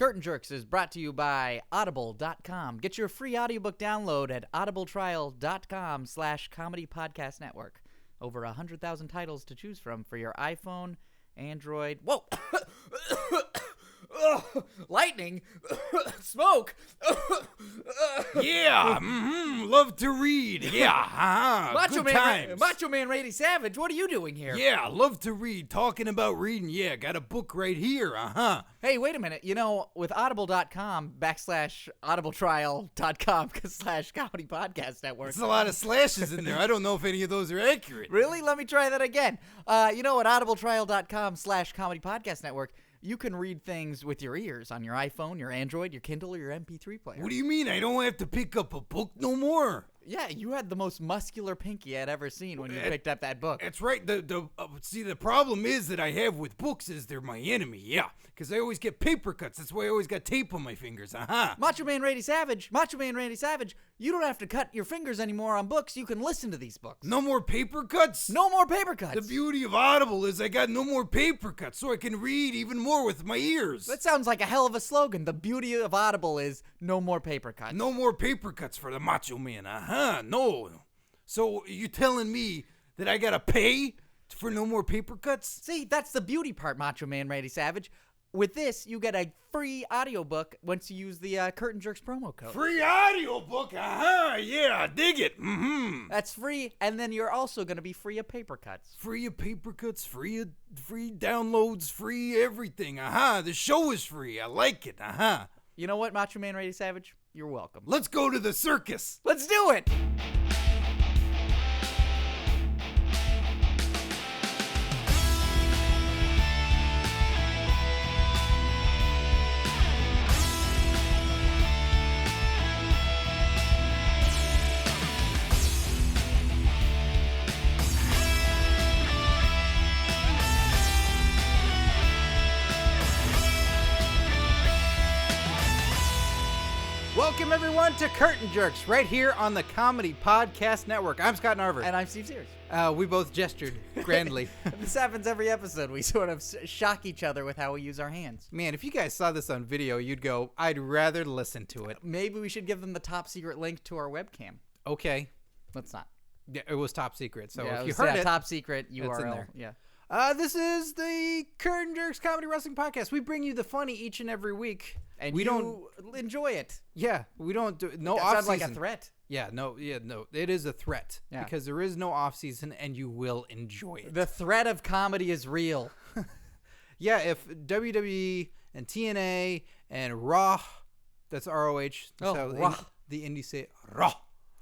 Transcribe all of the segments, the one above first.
Curtain Jerks is brought to you by Audible.com. Get your free audiobook download at audibletrial.com/comedy podcast network. Over 100,000 titles to choose from for your iPhone, Android. Whoa! Lightning! Smoke! Yeah, love to read. Yeah, good times. Macho Man Randy Savage, what are you doing here? Yeah, love to read. Talking about reading. Yeah, got a book right here. Hey, wait a minute. You know, with audible.com /audibletrial.com/comedy podcast network. There's a lot of slashes in there. I don't know if any of those are accurate. Really? Let me try that again. You know, at audibletrial.com/comedy podcast network, you can read things with your ears on your iPhone, your Android, your Kindle, or your MP3 player. What do you mean? I don't have to pick up a book no more? Yeah, you had the most muscular pinky I'd ever seen when you picked up that book. That's right. See, the problem is that I have with books is they're my enemy. Yeah, because I always get paper cuts. That's why I always got tape on my fingers. Macho Man Randy Savage, you don't have to cut your fingers anymore on books. You can listen to these books. No more paper cuts? No more paper cuts. The beauty of Audible is I got no more paper cuts, so I can read even more with my ears. That sounds like a hell of a slogan. The beauty of Audible is no more paper cuts. No more paper cuts for the Macho Man. No. So you telling me that I gotta pay for no more paper cuts? See, that's the beauty part, Macho Man Randy Savage. With this, you get a free audiobook once you use the Curtain Jerks promo code. Free audiobook? Yeah, dig it. That's free, and then you're also going to be free of paper cuts. Free of paper cuts, free downloads, free everything. The show is free. I like it. You know what, Macho Man Randy Savage? You're welcome. Let's go to the circus. Let's do it. Welcome, everyone, to Curtain Jerks, right here on the Comedy Podcast Network. I'm Scott Narver. And I'm Steve Sears. We both gestured grandly. This happens every episode. We sort of shock each other with how we use our hands. Man, if you guys saw this on video, you'd go, I'd rather listen to it. Maybe we should give them the top secret link to our webcam. Okay. Let's not. Yeah, it was top secret, so yeah, if you heard it, top secret URL. It's in there. Yeah. This is the Curtain Jerks Comedy Wrestling Podcast. We bring you the funny each and every week. And we don't enjoy it. Yeah, we don't do no off season. Sounds like a threat. No, it is a threat because there is no off season, and you will enjoy it. The threat of comedy is real. Yeah, if WWE and TNA and Raw, that's ROH. That's how Raw. The indies say Raw.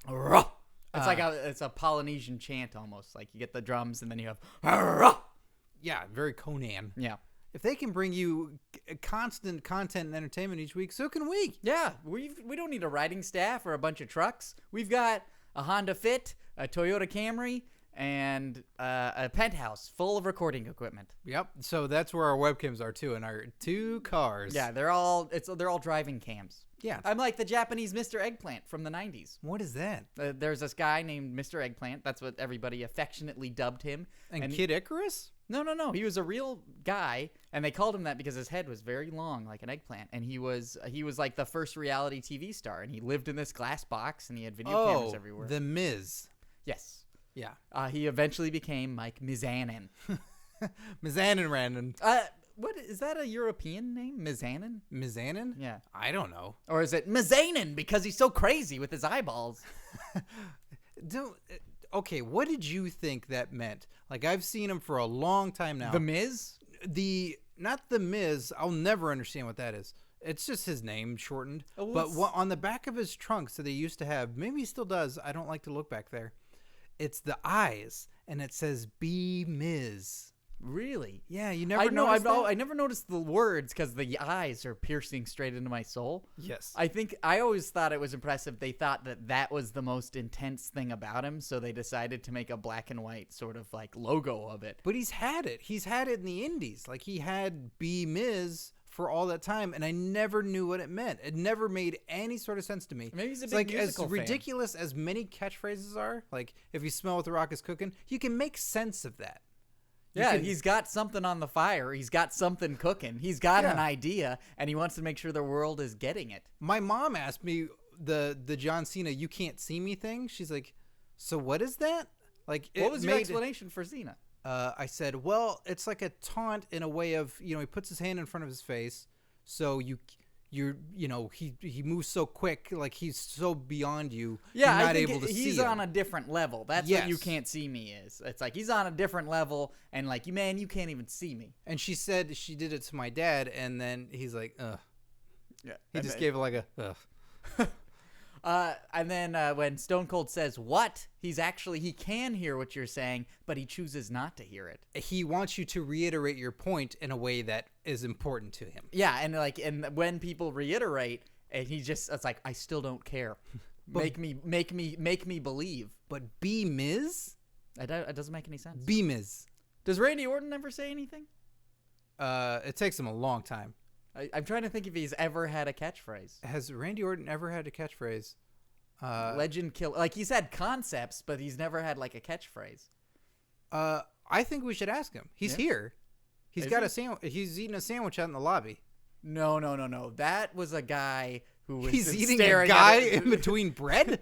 Raw. It's like it's a Polynesian chant almost. Like you get the drums and then you have Raw. Yeah, very Conan. Yeah. If they can bring you constant content and entertainment each week, so can we. Yeah, we don't need a writing staff or a bunch of trucks. We've got a Honda Fit, a Toyota Camry, and a penthouse full of recording equipment. Yep. So that's where our webcams are too, in our two cars. Yeah, they're all driving cams. Yeah. I'm like the Japanese Mr. Eggplant from the 90s. What is that? There's this guy named Mr. Eggplant. That's what everybody affectionately dubbed him. And Kid Icarus? No. He was a real guy, and they called him that because his head was very long, like an eggplant. And he was like the first reality TV star, and he lived in this glass box, and he had video cameras everywhere. The Miz. Yes. Yeah. He eventually became Mike Mizanin. Mizanin. What is that, a European name? Mizanin? Mizanin? Yeah. I don't know. Or is it Mizanin because he's so crazy with his eyeballs? Okay, what did you think that meant? Like, I've seen him for a long time now. The Miz? Not the Miz. I'll never understand what that is. It's just his name shortened. But on the back of his trunks that he used to have, maybe he still does. I don't like to look back there. It's the eyes, and it says "B Miz." Really? Yeah, you never noticed that? I never noticed the words because the eyes are piercing straight into my soul. Yes. I always thought it was impressive. They thought that was the most intense thing about him, so they decided to make a black and white sort of like logo of it. But he's had it. He's had it in the indies. Like, he had B Miz for all that time, and I never knew what it meant. It never made any sort of sense to me. Maybe he's a big musical as fan. Ridiculous as many catchphrases are, like, if you smell what the Rock is cooking, you can make sense of that. Yeah, he's got something on the fire. He's got something cooking. He's got an idea, and he wants to make sure the world is getting it. My mom asked me the John Cena "you can't see me" thing. She's like, "So what is that?" Like, what was your explanation for Cena? I said, "Well, it's like a taunt in a way of, he puts his hand in front of his face, so he moves so quick, like he's so beyond you. Yeah, you're I not think able to see he's him. on a different level. That's what you can't see me is. It's like he's on a different level, and like, man, you can't even see me. And she said she did it to my dad, and then he's like, ugh. Yeah, he just gave it like a ugh. And then when Stone Cold says what, he can hear what you're saying, but he chooses not to hear it. He wants you to reiterate your point in a way that is important to him. Yeah, and when people reiterate, and it's like, I still don't care. Make me believe. But B-Miz? It doesn't make any sense. B-Miz. Does Randy Orton ever say anything? It takes him a long time. I'm trying to think if he's ever had a catchphrase. Has Randy Orton ever had a catchphrase? Legend killer. Like, he's had concepts, but he's never had like a catchphrase. I think we should ask him. He's here. He's got a sandwich. He's eating a sandwich out in the lobby. No. That was a guy who was He's eating a guy in between bread?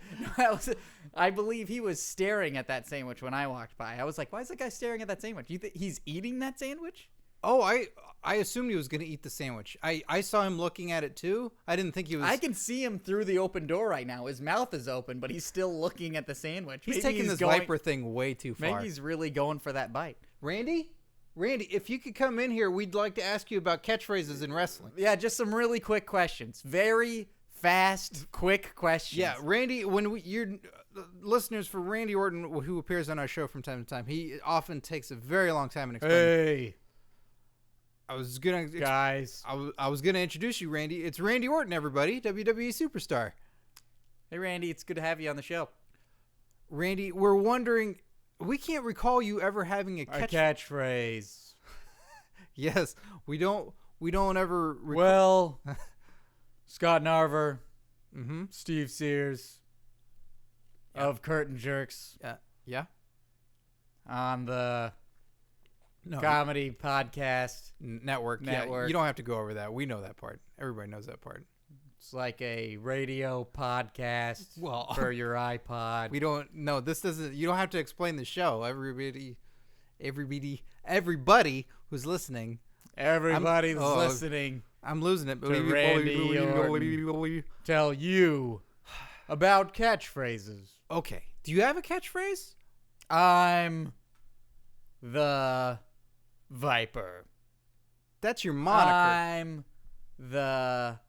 I believe he was staring at that sandwich when I walked by. I was like, why is that guy staring at that sandwich? You think he's eating that sandwich? Oh, I assumed he was going to eat the sandwich. I saw him looking at it too. I didn't think he was. I can see him through the open door right now. His mouth is open, but he's still looking at the sandwich. He's taking this Viper thing way too far. Maybe he's really going for that bite. Randy, if you could come in here, we'd like to ask you about catchphrases in wrestling. Yeah, just some really quick questions. Very fast, quick questions. Yeah, Randy, you're listeners for Randy Orton, who appears on our show from time to time, he often takes a very long time in explaining. Hey. I was gonna introduce you, Randy. It's Randy Orton, everybody, WWE superstar. Hey, Randy, it's good to have you on the show. Randy, we're wondering, we can't recall you ever having a catchphrase. Yes, we don't ever. Well, Scott Narver, mm-hmm. Steve Sears, of Curtain Jerks. Yeah. On the comedy podcast network. Yeah, you don't have to go over that. We know that part. Everybody knows that part. It's like a radio podcast for your iPod. We don't. No, this doesn't. You don't have to explain the show. Everybody who's listening. Everybody's listening. I'm losing it. To Randy tell you about catchphrases. Okay. Do you have a catchphrase? I'm the Viper. That's your moniker. I'm the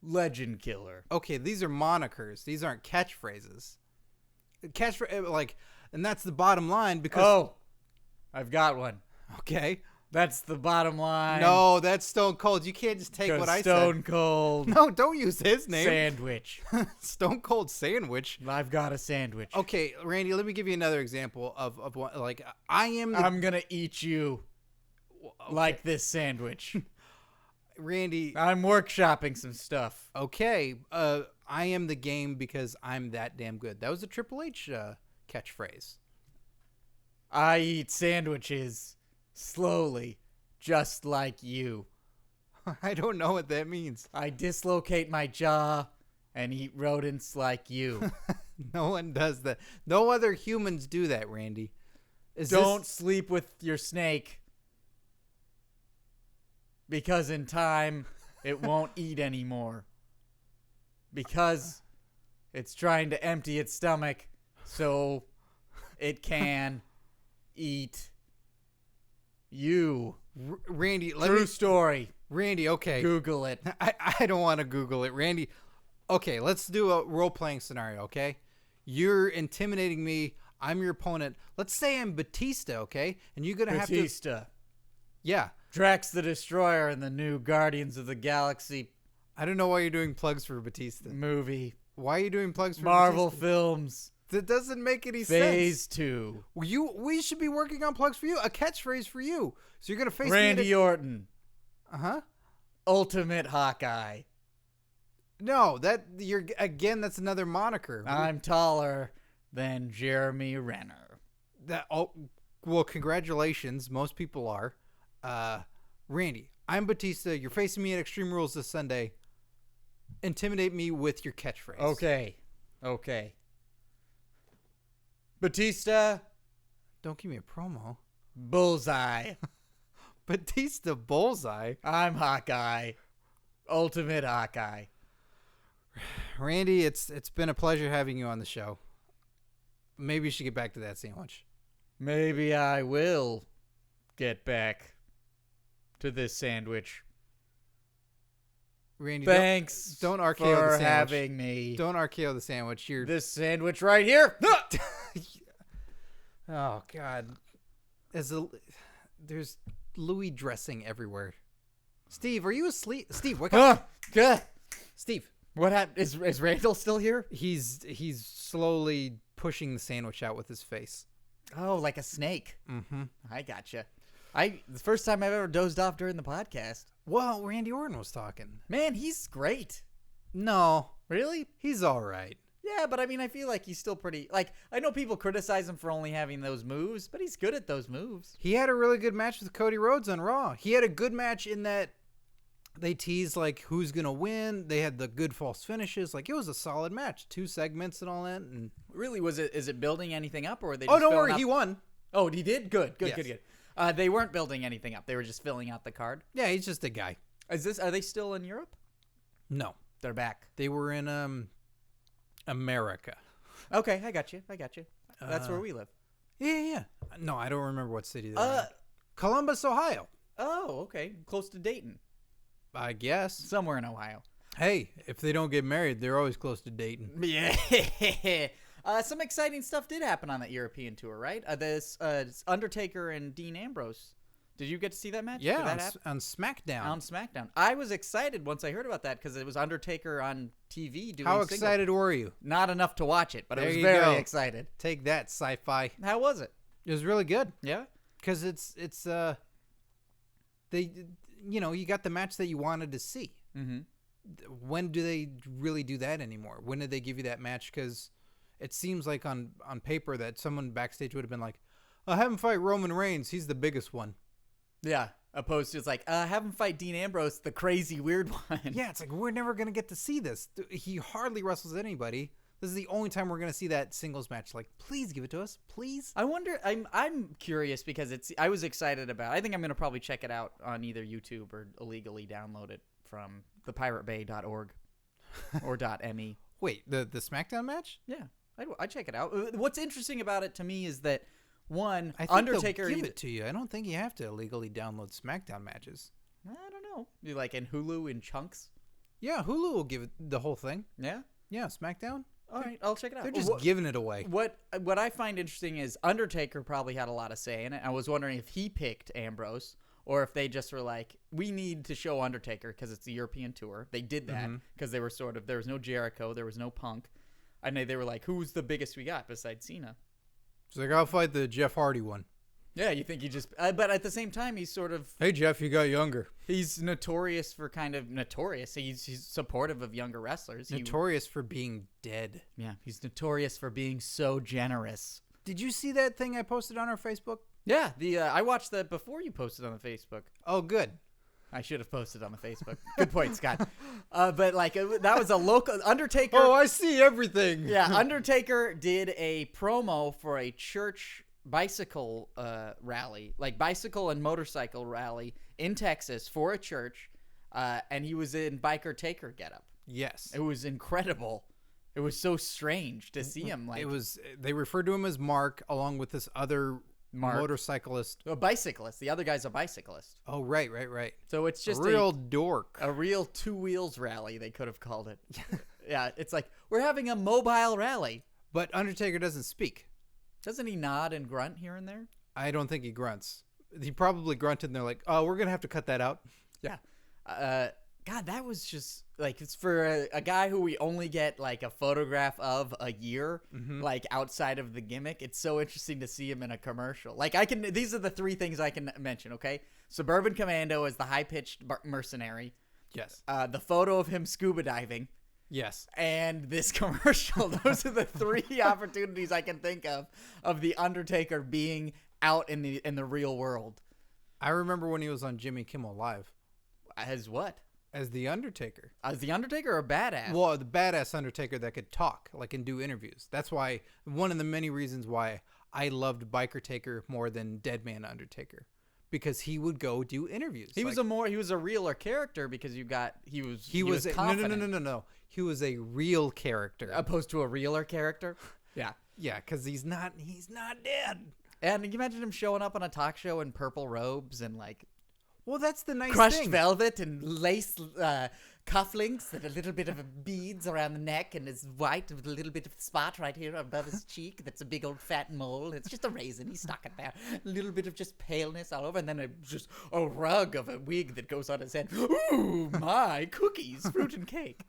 Legend Killer. Okay, these are monikers. These aren't catchphrases. And that's the bottom line because. I've got one. Okay. That's the bottom line. No, that's Stone Cold. You can't just take what I said. Stone Cold. No, don't use his name. Sandwich. Stone Cold Sandwich. I've got a sandwich. Okay, Randy, let me give you another example of one. Like, I'm going to eat you like this sandwich. Randy. I'm workshopping some stuff. Okay. I am the game because I'm that damn good. That was a Triple H catchphrase. I eat sandwiches slowly, just like you. I don't know what that means. I dislocate my jaw and eat rodents like you. No one does that. No other humans do that, Randy. Don't sleep with your snake, because in time it won't eat anymore. Because it's trying to empty its stomach so it can eat you. Randy, True story. Randy, okay. Google it. I don't want to Google it. Randy, okay, let's do a role-playing scenario, okay? You're intimidating me. I'm your opponent. Let's say I'm Batista, okay? And you're going to have to... Batista. Yeah. Drax the Destroyer in the new Guardians of the Galaxy. I don't know why you're doing plugs for Batista. Movie. Why are you doing plugs for Marvel Batista? films. That doesn't make any Phase sense. 2. We should be working on plugs for you. A catchphrase for you. So you're going to face Randy Orton. Uh-huh. Ultimate Hawkeye. No, that's another moniker. I'm taller than Jeremy Renner. Well, congratulations. Most people are. Randy, I'm Batista. You're facing me at Extreme Rules this Sunday. Intimidate me with your catchphrase. Okay. Batista. Don't give me a promo. Bullseye. Batista Bullseye. I'm Hawkeye. Ultimate Hawkeye. Randy, it's been a pleasure having you on the show. Maybe you should get back to that sandwich. Maybe I will get back to this sandwich. Randy, Thanks don't RKO the for sandwich. having me. Don't RKO the sandwich. You're This sandwich right here. Oh God. There's Louis dressing everywhere. Steve, are you asleep? Steve, wake up. Steve. What happened? Is Randall still here? He's slowly pushing the sandwich out with his face. Oh, like a snake. Mm-hmm. I gotcha. The first time I've ever dozed off during the podcast. Well, Randy Orton was talking. Man, he's great. No. Really? He's all right. Yeah, but I mean, I feel like he's still pretty... Like, I know people criticize him for only having those moves, but he's good at those moves. He had a really good match with Cody Rhodes on Raw. He had a good match in that they teased, like, who's going to win. They had the good false finishes. Like, it was a solid match. 2 segments and all that. And Really, is it building anything up, or were they oh, just don't filling worry. up? He won. Oh, he did? Good. Yes. They weren't building anything up. They were just filling out the card. Yeah, he's just a guy. Are they still in Europe? No. They're back. They were in America. Okay, I got you. That's where we live. Yeah. No, I don't remember what city they're in. Columbus, Ohio. Oh, okay. Close to Dayton. I guess. Somewhere in Ohio. Hey, if they don't get married, they're always close to Dayton. Yeah. Some exciting stuff did happen on that European tour, right? This Undertaker and Dean Ambrose. Did you get to see that match? Yeah, Did that happen? on SmackDown. On SmackDown. I was excited once I heard about that because it was Undertaker on TV doing How singles. excited were you? Not enough to watch it, but I There was you very go. excited. Take that, sci-fi. How was it? It was really good. Yeah? Because they, you got the match that you wanted to see. Mm-hmm. When do they really do that anymore? When did they give you that match? Because it seems like on paper that someone backstage would have been like, have him fight Roman Reigns. He's the biggest one. Yeah. Opposed to it's like, have him fight Dean Ambrose, the crazy weird one. Yeah, it's like, we're never going to get to see this. He hardly wrestles anybody. This is the only time we're going to see that singles match. Like, please give it to us. Please. I wonder, I'm curious because I was excited about, I think I'm going to probably check it out on either YouTube or illegally download it from thepiratebay.org or .me. Wait, the SmackDown match? Yeah, I'd check it out. What's interesting about it to me is that, one, I think Undertaker... they'll give it to you. I don't think you have to illegally download SmackDown matches. I don't know. You like in Hulu in chunks? Yeah, Hulu will give it the whole thing. Yeah? Yeah, SmackDown. All right, I'll check it out. They're just giving it away. What I find interesting is Undertaker probably had a lot of say in it. I was wondering if he picked Ambrose or if they just were like, we need to show Undertaker because it's the European tour. They did that because they were there was no Jericho, there was no Punk. And they were like, who's the biggest we got besides Cena? It's like, I'll fight the Jeff Hardy one. Yeah, you think he just... but at the same time, he's sort of... Hey, Jeff, you got younger. He's notorious for kind of... Notorious. He's supportive of younger wrestlers. Notorious for being dead. Yeah, he's notorious for being so generous. Did you see that thing I posted on our Facebook? Yeah, I watched that before you posted on the Facebook. Oh, good. I should have posted on the Facebook. Good point, Scott. But like that was a local Undertaker. Oh, I see everything. Yeah, Undertaker did a promo for a church bicycle rally, like bicycle and motorcycle rally in Texas for a church, and he was in Biker Taker getup. Yes, it was incredible. It was so strange to see him. Like they referred to him as Mark, along with this other motorcyclist. A bicyclist. The other guy's a bicyclist. Oh, right. So it's just a real dork. A real two wheels rally, they could have called it. Yeah, it's like, we're having a mobile rally. But Undertaker doesn't speak. Doesn't he nod and grunt here and there? I don't think he grunts. He probably grunted and they're like, oh, we're going to have to cut that out. Yeah. God, that was just like, it's for a guy who we only get like a photograph of a year, like outside of the gimmick. It's so interesting to see him in a commercial. Like these are the 3 things I can mention. Okay. Suburban Commando as the high pitched mercenary. Yes. The photo of him scuba diving. Yes. And this commercial. Those are the 3 opportunities I can think of the Undertaker being out in the real world. I remember when he was on Jimmy Kimmel Live. As what? As the Undertaker. As the Undertaker or badass? Well, the badass Undertaker that could talk, like, and do interviews. That's why, one of the many reasons why I loved Biker Taker more than Dead Man Undertaker. Because he would go do interviews. He was a realer character because he was confident. No. He was a real character. Opposed to a realer character? Yeah. Yeah, because he's not dead. And you imagine him showing up on a talk show in purple robes and like well, that's the nice crushed thing. velvet and lace cufflinks and a little bit of beads around the neck and is white with a little bit of spot right here above his cheek. That's a big old fat mole. It's just a raisin. He stuck it there. A little bit of just paleness all over, and then just a rug of a wig that goes on his head. Ooh, my cookies, fruit and cake.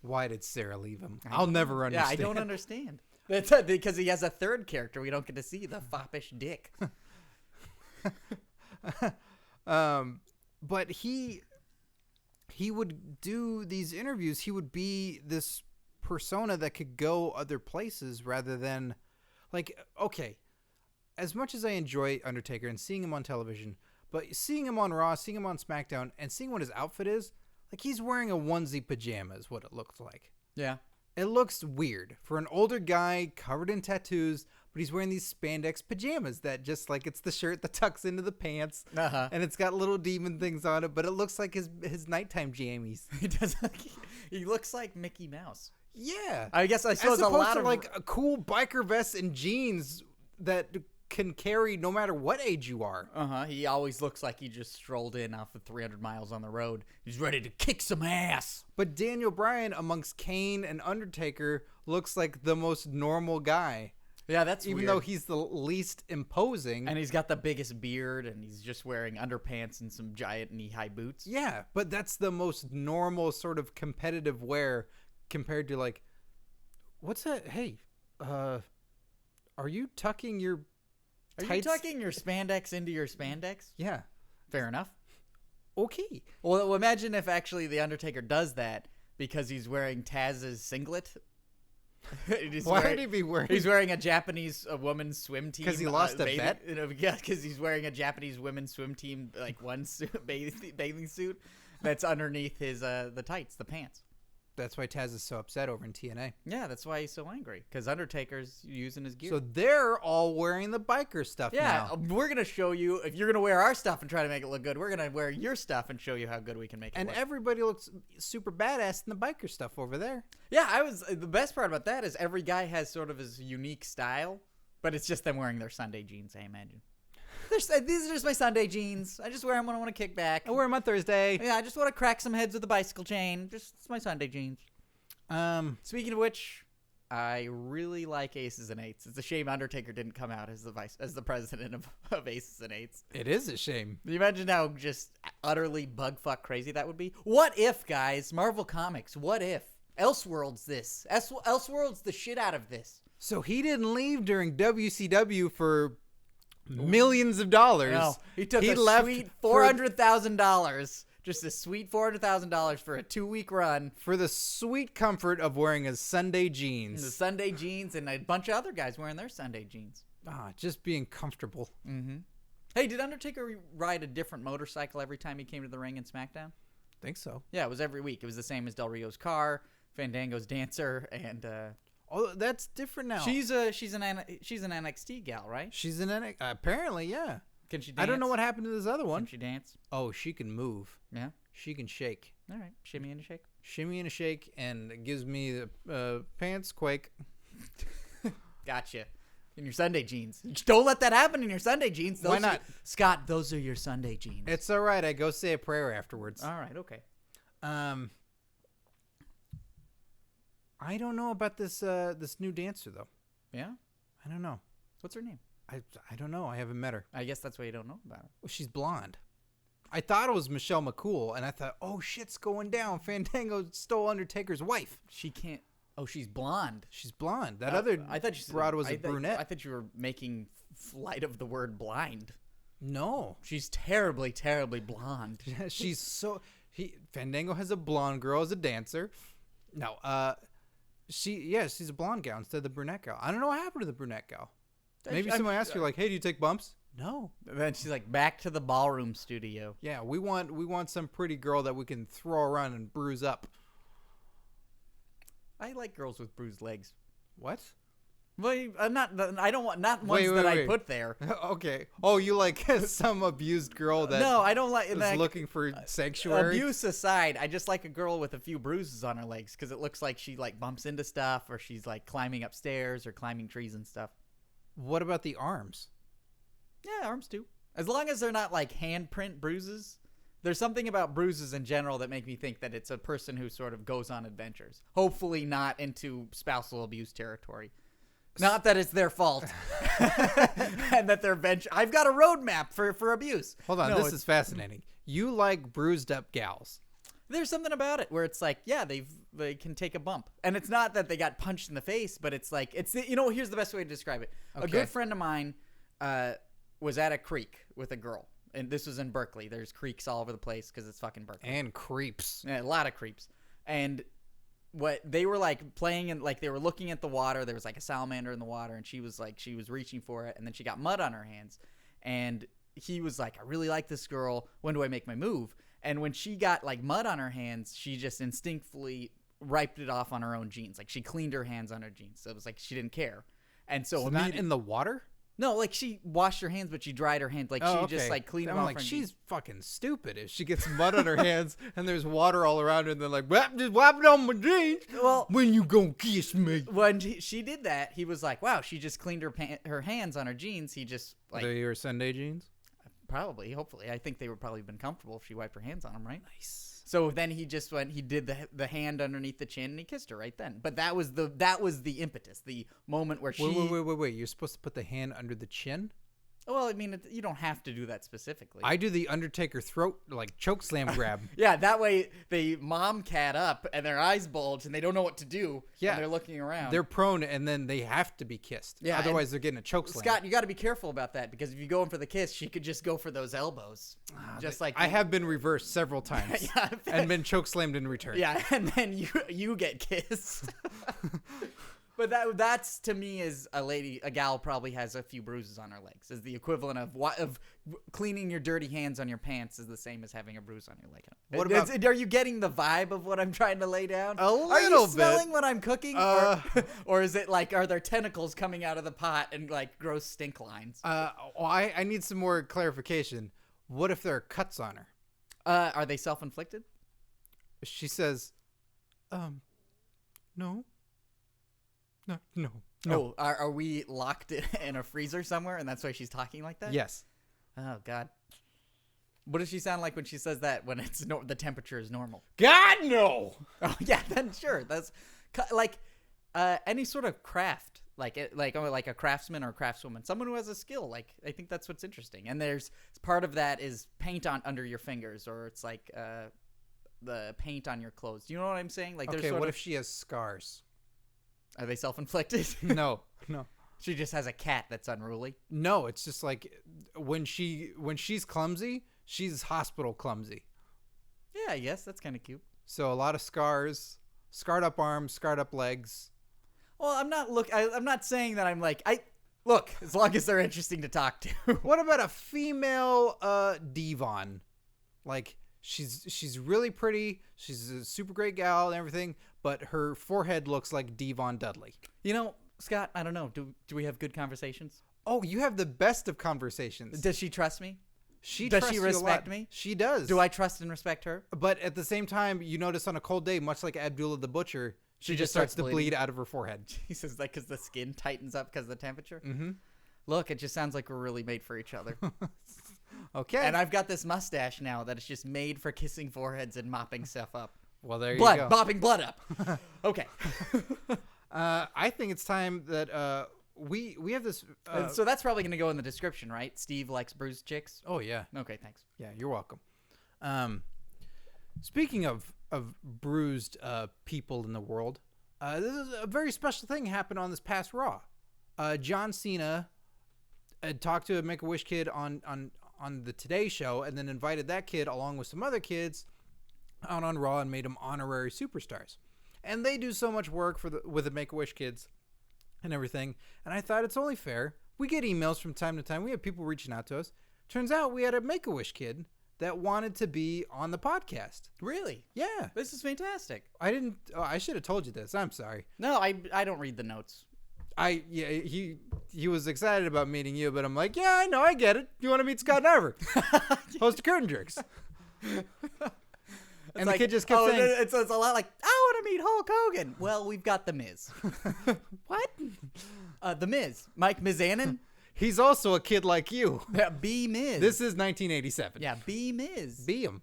Why did Sarah leave him? I'll never understand. Yeah, I don't understand. That's because he has a third character we don't get to see, the foppish dick. But he would do these interviews. He would be this persona that could go other places rather than, like, okay, as much as I enjoy Undertaker and seeing him on television, but seeing him on Raw, seeing him on SmackDown, and seeing what his outfit is, like, he's wearing a onesie pajama is what it looks like. Yeah. It looks weird for an older guy covered in tattoos, but he's wearing these spandex pajamas that just like it's the shirt that tucks into the pants, and it's got little demon things on it, but it looks like his nighttime jammies. He looks like Mickey Mouse. Yeah, I guess I suppose as opposed a lot to of like a cool biker vest and jeans that can carry no matter what age you are. He always looks like he just strolled in off of 300 miles on the road. He's ready to kick some ass. But Daniel Bryan amongst Kane and Undertaker looks like the most normal guy. Yeah, that's even weird. though he's the least imposing. And he's got the biggest beard, and he's just wearing underpants and some giant knee-high boots. Yeah, but that's the most normal sort of competitive wear compared to like, what's that? Hey, are you tucking your Are tights? you tucking your spandex into your spandex? Yeah. Fair enough. Okay. Well, imagine if actually the Undertaker does that because he's wearing Taz's singlet. Why would he be wearing? He's wearing a Japanese women's swim team. Because he lost a bet? Yeah, because he's wearing a Japanese women's swim team, like one bathing suit that's underneath his the tights, the pants. That's why Taz is so upset over in TNA. Yeah, that's why he's so angry. Because Undertaker's using his gear. So they're all wearing the biker stuff now. Yeah, we're going to show you, if you're going to wear our stuff and try to make it look good, we're going to wear your stuff and show you how good we can make it and look. everybody looks super badass in the biker stuff over there. Yeah, the best part about that is every guy has sort of his unique style, but it's just them wearing their Sunday jeans, I imagine. These are just my Sunday jeans. I just wear them when I want to kick back. I wear them on Thursday. Yeah, I just want to crack some heads with a bicycle chain. It's my Sunday jeans. Speaking of which, I really like Aces and Eights. It's a shame Undertaker didn't come out as the president of Aces and Eights. It is a shame. Can you imagine how just utterly bugfuck crazy that would be? What if, guys, Marvel Comics, what if? Elseworlds this. Elseworlds the shit out of this. So he didn't leave during WCW for millions of dollars. No, he left sweet $400,000. Just a sweet $400,000 for a 2-week run. For the sweet comfort of wearing his Sunday jeans. The Sunday jeans and a bunch of other guys wearing their Sunday jeans. Just being comfortable. Mm-hmm. Hey, did Undertaker ride a different motorcycle every time he came to the ring in SmackDown? Think so. Yeah, it was every week. It was the same as Del Rio's car, Fandango's dancer, and oh, that's different now. She's an NXT gal, right? She's an NXT. Apparently, yeah. Can she dance? I don't know what happened to this other one. Can she dance? Oh, she can move. Yeah. She can shake. All right. Shimmy and a shake. Shimmy and a shake, and it gives me the pants quake. Gotcha. In your Sunday jeans. Don't let that happen in your Sunday jeans. Why not? Scott, those are your Sunday jeans. It's all right. I go say a prayer afterwards. All right. Okay. I don't know about this new dancer though. Yeah? I don't know. What's her name? I don't know. I haven't met her. I guess that's why you don't know about her. Well, she's blonde. I thought it was Michelle McCool, and I thought, oh, shit's going down. Fandango stole Undertaker's wife. She can't. Oh, she's blonde. She's blonde. That other I thought you broad was a brunette. I thought you were making light of the word blind. No. She's terribly, terribly blonde. She's so... Fandango has a blonde girl as a dancer. No, she's a blonde gal instead of the brunette gal. I don't know what happened to the brunette gal. Maybe someone asks you like, "Hey, do you take bumps?" No. And then she's like, back to the ballroom studio. Yeah, we want some pretty girl that we can throw around and bruise up. I like girls with bruised legs. What? Well, I don't want ones wait. I put there. Okay. Oh, you like some abused girl that No, I don't like is looking for sanctuary? Abuse aside, I just like a girl with a few bruises on her legs because it looks like she like bumps into stuff or she's like climbing upstairs or climbing trees and stuff. What about the arms? Yeah, arms too. As long as they're not like handprint bruises. There's something about bruises in general that make me think that it's a person who sort of goes on adventures. Hopefully not into spousal abuse territory. Not that it's their fault. And that they're I've got a roadmap for abuse. Hold on, this is fascinating. You like bruised up gals. There's something about it where it's like, yeah, they can take a bump. And it's not that they got punched in the face, but it's like, here's the best way to describe it. Okay. A good friend of mine was at a creek with a girl. And this was in Berkeley. There's creeks all over the place because it's fucking Berkeley. And creeps. Yeah, a lot of creeps. And what they were like playing and like they were looking at the water. There was like a salamander in the water, and she was reaching for it, and then she got mud on her hands. And he was like, I really like this girl. When do I make my move? And when she got like mud on her hands, she just instinctively wiped it off on her own jeans. Like she cleaned her hands on her jeans. So it was like she didn't care. And so not in the water? No, like she washed her hands, but she dried her hands. Like just like cleaned them off. Like she's fucking stupid if she gets mud on her hands and there's water all around her and they're like, just wipe it on my jeans. Well, when you gonna kiss me? When she did that, he was like, wow, she just cleaned her hands on her jeans. He just like. Are they your Sunday jeans? Probably, hopefully. I think they would probably been comfortable if she wiped her hands on them, right? Nice. So then he did the hand underneath the chin and he kissed her right then. But that was the impetus, the moment where she. Wait. You're supposed to put the hand under the chin? Well, I mean, you don't have to do that specifically. I do the Undertaker throat, like, choke slam grab. Yeah, that way they mom cat up and their eyes bulge and they don't know what to do. Yeah. And they're looking around. They're prone and then they have to be kissed. Yeah. Otherwise, they're getting a choke slam. Scott, you got to be careful about that because if you go in for the kiss, she could just go for those elbows. Just like I have been reversed several times and been choke slammed in return. Yeah, and then you get kissed. But that's to me is a gal probably has a few bruises on her legs. Is the equivalent of cleaning your dirty hands on your pants is the same as having a bruise on your leg. What about? Are you getting the vibe of what I'm trying to lay down? A little bit. Are you smelling what I'm cooking, or is it like are there tentacles coming out of the pot and like gross stink lines? I need some more clarification. What if there are cuts on her? Are they self-inflicted? She says, no. No. Oh, are we locked in a freezer somewhere, and that's why she's talking like that? Yes. Oh God. What does she sound like when she says that? When it's the temperature is normal? God no. Oh yeah, then sure. That's like any sort of craft, like a craftsman or a craftswoman, someone who has a skill. Like I think that's what's interesting. And there's part of that is paint on under your fingers, or it's like the paint on your clothes. Do you know what I'm saying? Like, okay. What if she has scars? Are they self-inflicted? No. She just has a cat that's unruly. No, it's just like when she's clumsy, she's hospital clumsy. Yeah, I guess that's kind of cute. So a lot of scars, scarred up arms, scarred up legs. Well, I'm not saying that I'm like look, as long as they're interesting to talk to. What about a female Devon? Like she's really pretty. She's a super great gal and everything, but her forehead looks like Devon Dudley. You know, Scott, I don't know. Do we have good conversations? Oh, you have the best of conversations. Does she trust me? Does she respect me? She does. Do I trust and respect her? But at the same time, you notice on a cold day, much like Abdullah the Butcher, she just starts to bleed out of her forehead. He says that because the skin tightens up because of the temperature? Mm-hmm. Look, it just sounds like we're really made for each other. Okay. And I've got this mustache now that is just made for kissing foreheads and mopping stuff up. Well, there you go. Mopping blood up. Okay. I think it's time that we have this. So that's probably going to go in the description, right? Steve likes bruised chicks. Oh yeah. Okay, thanks. Yeah, you're welcome. Speaking of bruised people in the world, this is a very special thing happened on this past Raw. John Cena talked to a Make-A-Wish kid on the Today Show, and then invited that kid along with some other kids out on Raw and made them honorary superstars. And they do so much work with the Make-A-Wish kids and everything. And I thought it's only fair we get emails from time to time. We have people reaching out to us. Turns out we had a Make-A-Wish kid that wanted to be on the podcast. Really? Yeah. This is fantastic. I should have told you this. I'm sorry. No, I don't read the notes. He was excited about meeting you, but I'm like, yeah, I know, I get it. You want to meet Scott Narver, host of Curtain Jerks. And the kid just kept saying, it's a lot like, I want to meet Hulk Hogan. Well, we've got The Miz. what? The Miz. Mike Mizanin. He's also a kid like you. Yeah, B Miz. This is 1987. Yeah, B Miz. Be him.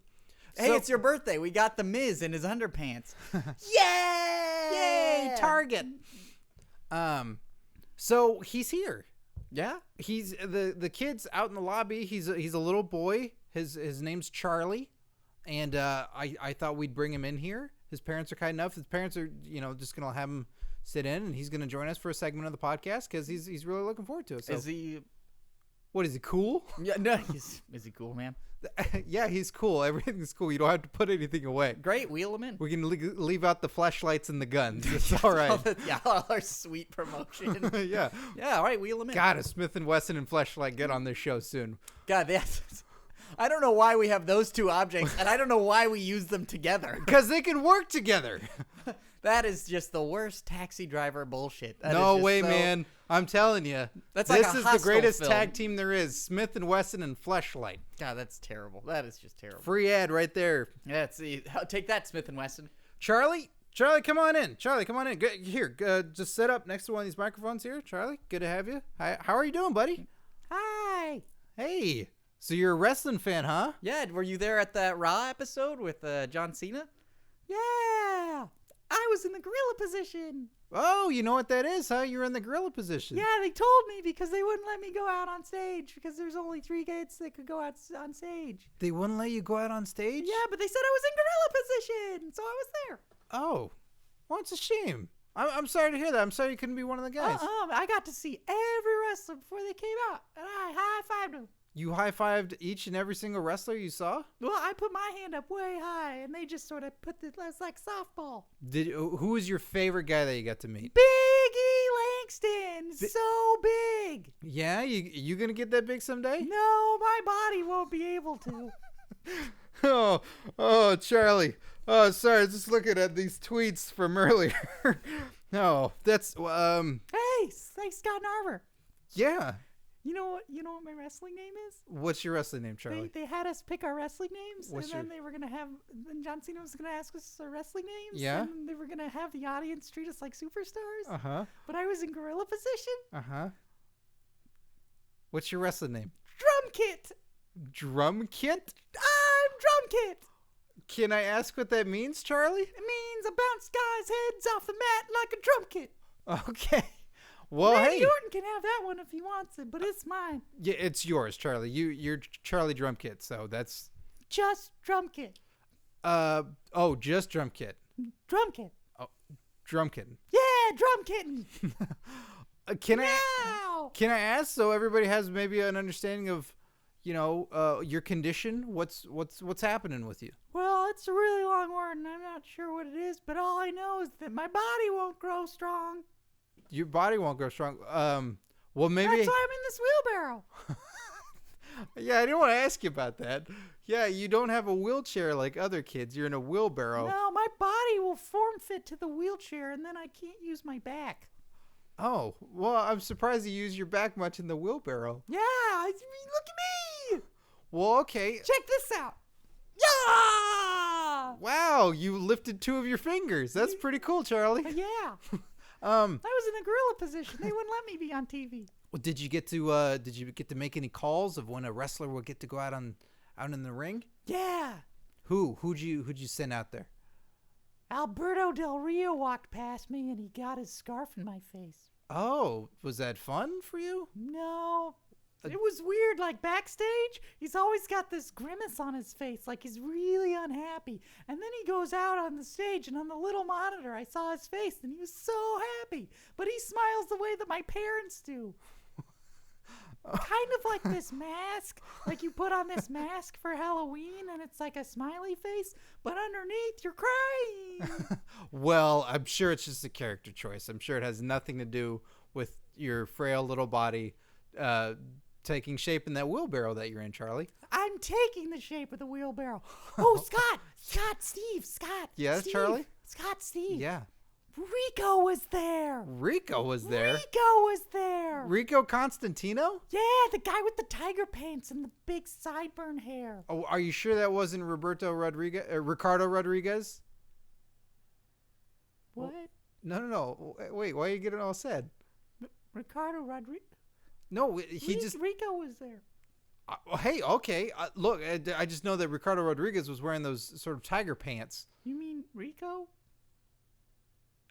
Hey, it's your birthday. We got The Miz in his underpants. Yay! Yay! Target. So he's here. Yeah. He's the kid's out in the lobby. He's a little boy. His name's Charlie, and I thought we'd bring him in here. His parents are kind enough. His parents are just gonna have him sit in, and he's gonna join us for a segment of the podcast because he's really looking forward to it. So, is he? What is he cool? Yeah, no. Is he cool, man? Yeah, he's cool. Everything's cool. You don't have to put anything away. Great, wheel him in. We can leave out the flashlights and the guns. It's all right. All our sweet promotion. Yeah. Yeah, all right, wheel him in. God, a Smith & Wesson and Fleshlight get on this show soon. God, I don't know why we have those two objects, and I don't know why we use them together. Because they can work together. That is just the worst taxi driver bullshit. No way, man. I'm telling you. This is the greatest tag team there is. Smith & Wesson and Fleshlight. God, that's terrible. That is just terrible. Free ad right there. Yeah, take that, Smith & Wesson. Charlie, come on in. Here, just sit up next to one of these microphones here. Charlie, good to have you. Hi, how are you doing, buddy? Hi. Hey. So you're a wrestling fan, huh? Yeah, were you there at that Raw episode with John Cena? Yeah. I was in the gorilla position. Oh, you know what that is, huh? You're in the gorilla position. Yeah, they told me because they wouldn't let me go out on stage because there's only 3 kids that could go out on stage. They wouldn't let you go out on stage? Yeah, but they said I was in gorilla position, so I was there. Oh, well, it's a shame. I'm sorry to hear that. I'm sorry you couldn't be one of the guys. I got to see every wrestler before they came out, and I high-fived them. You high-fived each and every single wrestler you saw? Well, I put my hand up way high, and they just sort of put it was like softball. Who was your favorite guy that you got to meet? Big E. Langston, so big. Yeah, you gonna get that big someday? No, my body won't be able to. oh, Charlie. Oh, sorry, just looking at these tweets from earlier. No, that's Hey, Scott Narver. Yeah. You know what my wrestling name is? What's your wrestling name, Charlie? They had us pick our wrestling names, then John Cena was gonna ask us our wrestling names. Yeah. And they were gonna have the audience treat us like superstars. Uh-huh. But I was in gorilla position. Uh-huh. What's your wrestling name? Drum Kit. Drum Kit? I'm Drum Kit. Can I ask what that means, Charlie? It means I bounce guys' heads off the mat like a drum kit. Okay. Well, Randy Orton can have that one if he wants it, but it's mine. Yeah, it's yours, Charlie. You're Charlie Drum Kit, so that's just Drum Kit. Just Drum Kit. Drum Kit. Oh, Drum Kitten. Yeah, Drum Kitten. Can I ask so everybody has maybe an understanding of, your condition? What's happening with you? Well, it's a really long word, and I'm not sure what it is, but all I know is that my body won't grow strong. Your body won't grow strong. Well, maybe that's why I'm in this wheelbarrow. Yeah, I didn't want to ask you about that. Yeah, you don't have a wheelchair like other kids. You're in a wheelbarrow. No, my body will form fit to the wheelchair, and then I can't use my back. Oh, well, I'm surprised you use your back much in the wheelbarrow. Yeah, look at me. Well, okay. Check this out. Yeah! Wow, you lifted 2 of your fingers. That's pretty cool, Charlie. Yeah. I was in a gorilla position. They wouldn't let me be on TV. Well, did you get to make any calls of when a wrestler would get to go out in the ring? Yeah. Who'd you send out there? Alberto Del Rio walked past me and he got his scarf in my face. Oh, was that fun for you? No. It was weird, like backstage, he's always got this grimace on his face, like he's really unhappy. And then he goes out on the stage, and on the little monitor, I saw his face, and he was so happy. But he smiles the way that my parents do. Kind of like this mask, like you put on this mask for Halloween, and it's like a smiley face, but underneath, you're crying. Well, I'm sure it's just a character choice. I'm sure it has nothing to do with your frail little body taking shape in that wheelbarrow that you're in, Charlie. I'm taking the shape of the wheelbarrow. Oh, Scott. Yes, Steve, Charlie? Steve. Yeah. Rico was there. Rico was there? Rico Constantino? Yeah, the guy with the tiger pants and the big sideburn hair. Oh, are you sure that wasn't Ricardo Rodriguez? What? No. Wait, why are you getting all sad? Ricardo Rodriguez? No, Rico was there. Hey, okay. Look, I just know that Ricardo Rodriguez was wearing those sort of tiger pants. You mean Rico?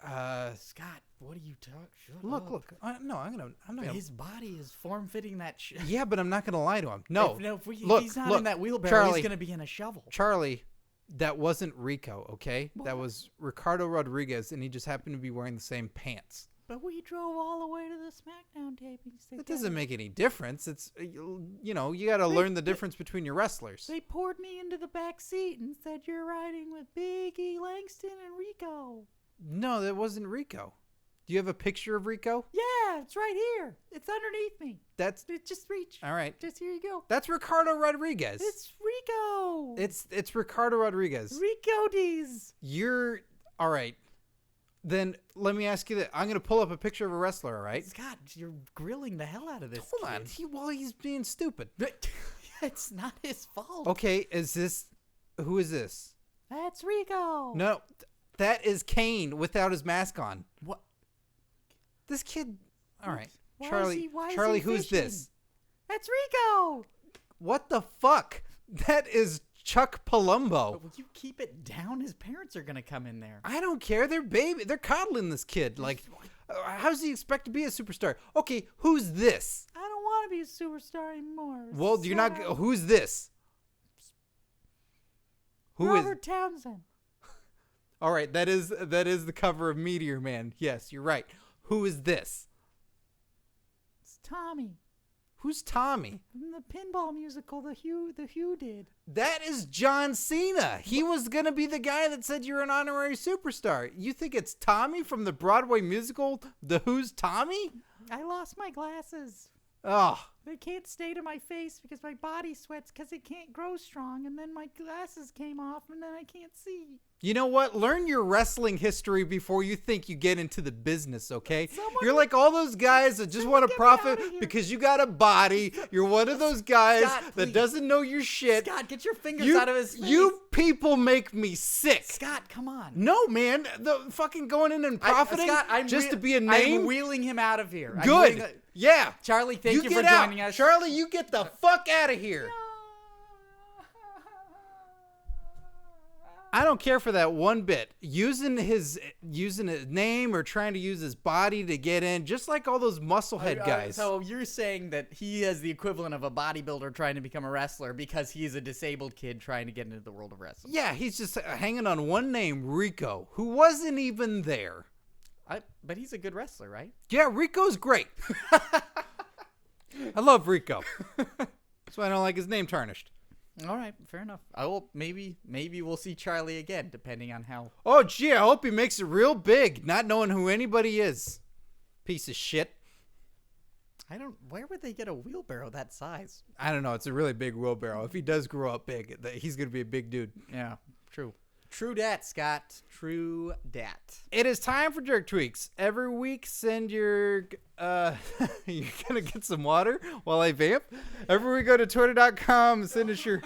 Scott, what are you talking? Look. I'm not gonna. His body is form-fitting that shit. Yeah, but I'm not gonna lie to him. No. If he's not in that wheelbarrow, Charlie, he's gonna be in a shovel. Charlie, that wasn't Rico, okay? What? That was Ricardo Rodriguez, and he just happened to be wearing the same pants. But we drove all the way to the SmackDown tapings. That doesn't make any difference. It's you got to learn the difference between your wrestlers. They poured me into the back seat and said you're riding with Big E Langston and Rico. No, that wasn't Rico. Do you have a picture of Rico? Yeah, it's right here. It's underneath me. Just reach. All right. Just here you go. That's Ricardo Rodriguez. It's Rico. It's Ricardo Rodriguez. Rico D's. You're all right. Then let me ask you that. I'm going to pull up a picture of a wrestler, all right? Scott, you're grilling the hell out of this Hold on. He's being stupid. It's not his fault. Okay, who is this? That's Rico. No, that is Kane without his mask on. What? This kid. All right. Why Charlie, is he who's fishing? this? That's Rico. What the fuck? That is Chuck Palumbo. Will you keep it down? His parents are going to come in there. I don't care. They're coddling this kid. Like, how does he expect to be a superstar? Okay, who's this? I don't want to be a superstar anymore. Well, you're not. Who's this? Robert Townsend. All right, that is the cover of Meteor Man. Yes, you're right. Who is this? It's Tommy. Who's Tommy? From the pinball musical the Hugh did. That is John Cena. He was going to be the guy that said you're an honorary superstar. You think it's Tommy from the Broadway musical The Who's Tommy? I lost my glasses. Oh. They can't stay to my face because my body sweats because it can't grow strong. And then my glasses came off and then I can't see. You know what? Learn your wrestling history before you think you get into the business, okay? You're like all those guys that just want to profit because you got a body. You're one of those guys that doesn't know your shit. Scott, get your fingers out of his face. You people make me sick. Scott, come on. No, man. The fucking going in and profiting to be a name. I'm wheeling him out of here. Good. Yeah. Charlie, thank you for out. joining us. Charlie, you get the fuck out of here. I don't care for that one bit. Using his name or trying to use his body to get in, just like all those musclehead guys. So you're saying that he is the equivalent of a bodybuilder trying to become a wrestler because he's a disabled kid trying to get into the world of wrestling. Yeah, he's just hanging on one name, Rico, who wasn't even there. But he's a good wrestler, right? Yeah, Rico's great. I love Rico. That's why I don't like his name tarnished. All right, fair enough. I will maybe we'll see Charlie again, depending on how. Oh, gee, I hope he makes it real big, not knowing who anybody is. Piece of shit. Where would they get a wheelbarrow that size? I don't know. It's a really big wheelbarrow. If he does grow up big, he's going to be a big dude. Yeah, true. True dat, Scott. True dat. It is time for Jerk Tweaks. Every week, send your... you're going to get some water while I vamp? Every week, go to twitter.com and send us your...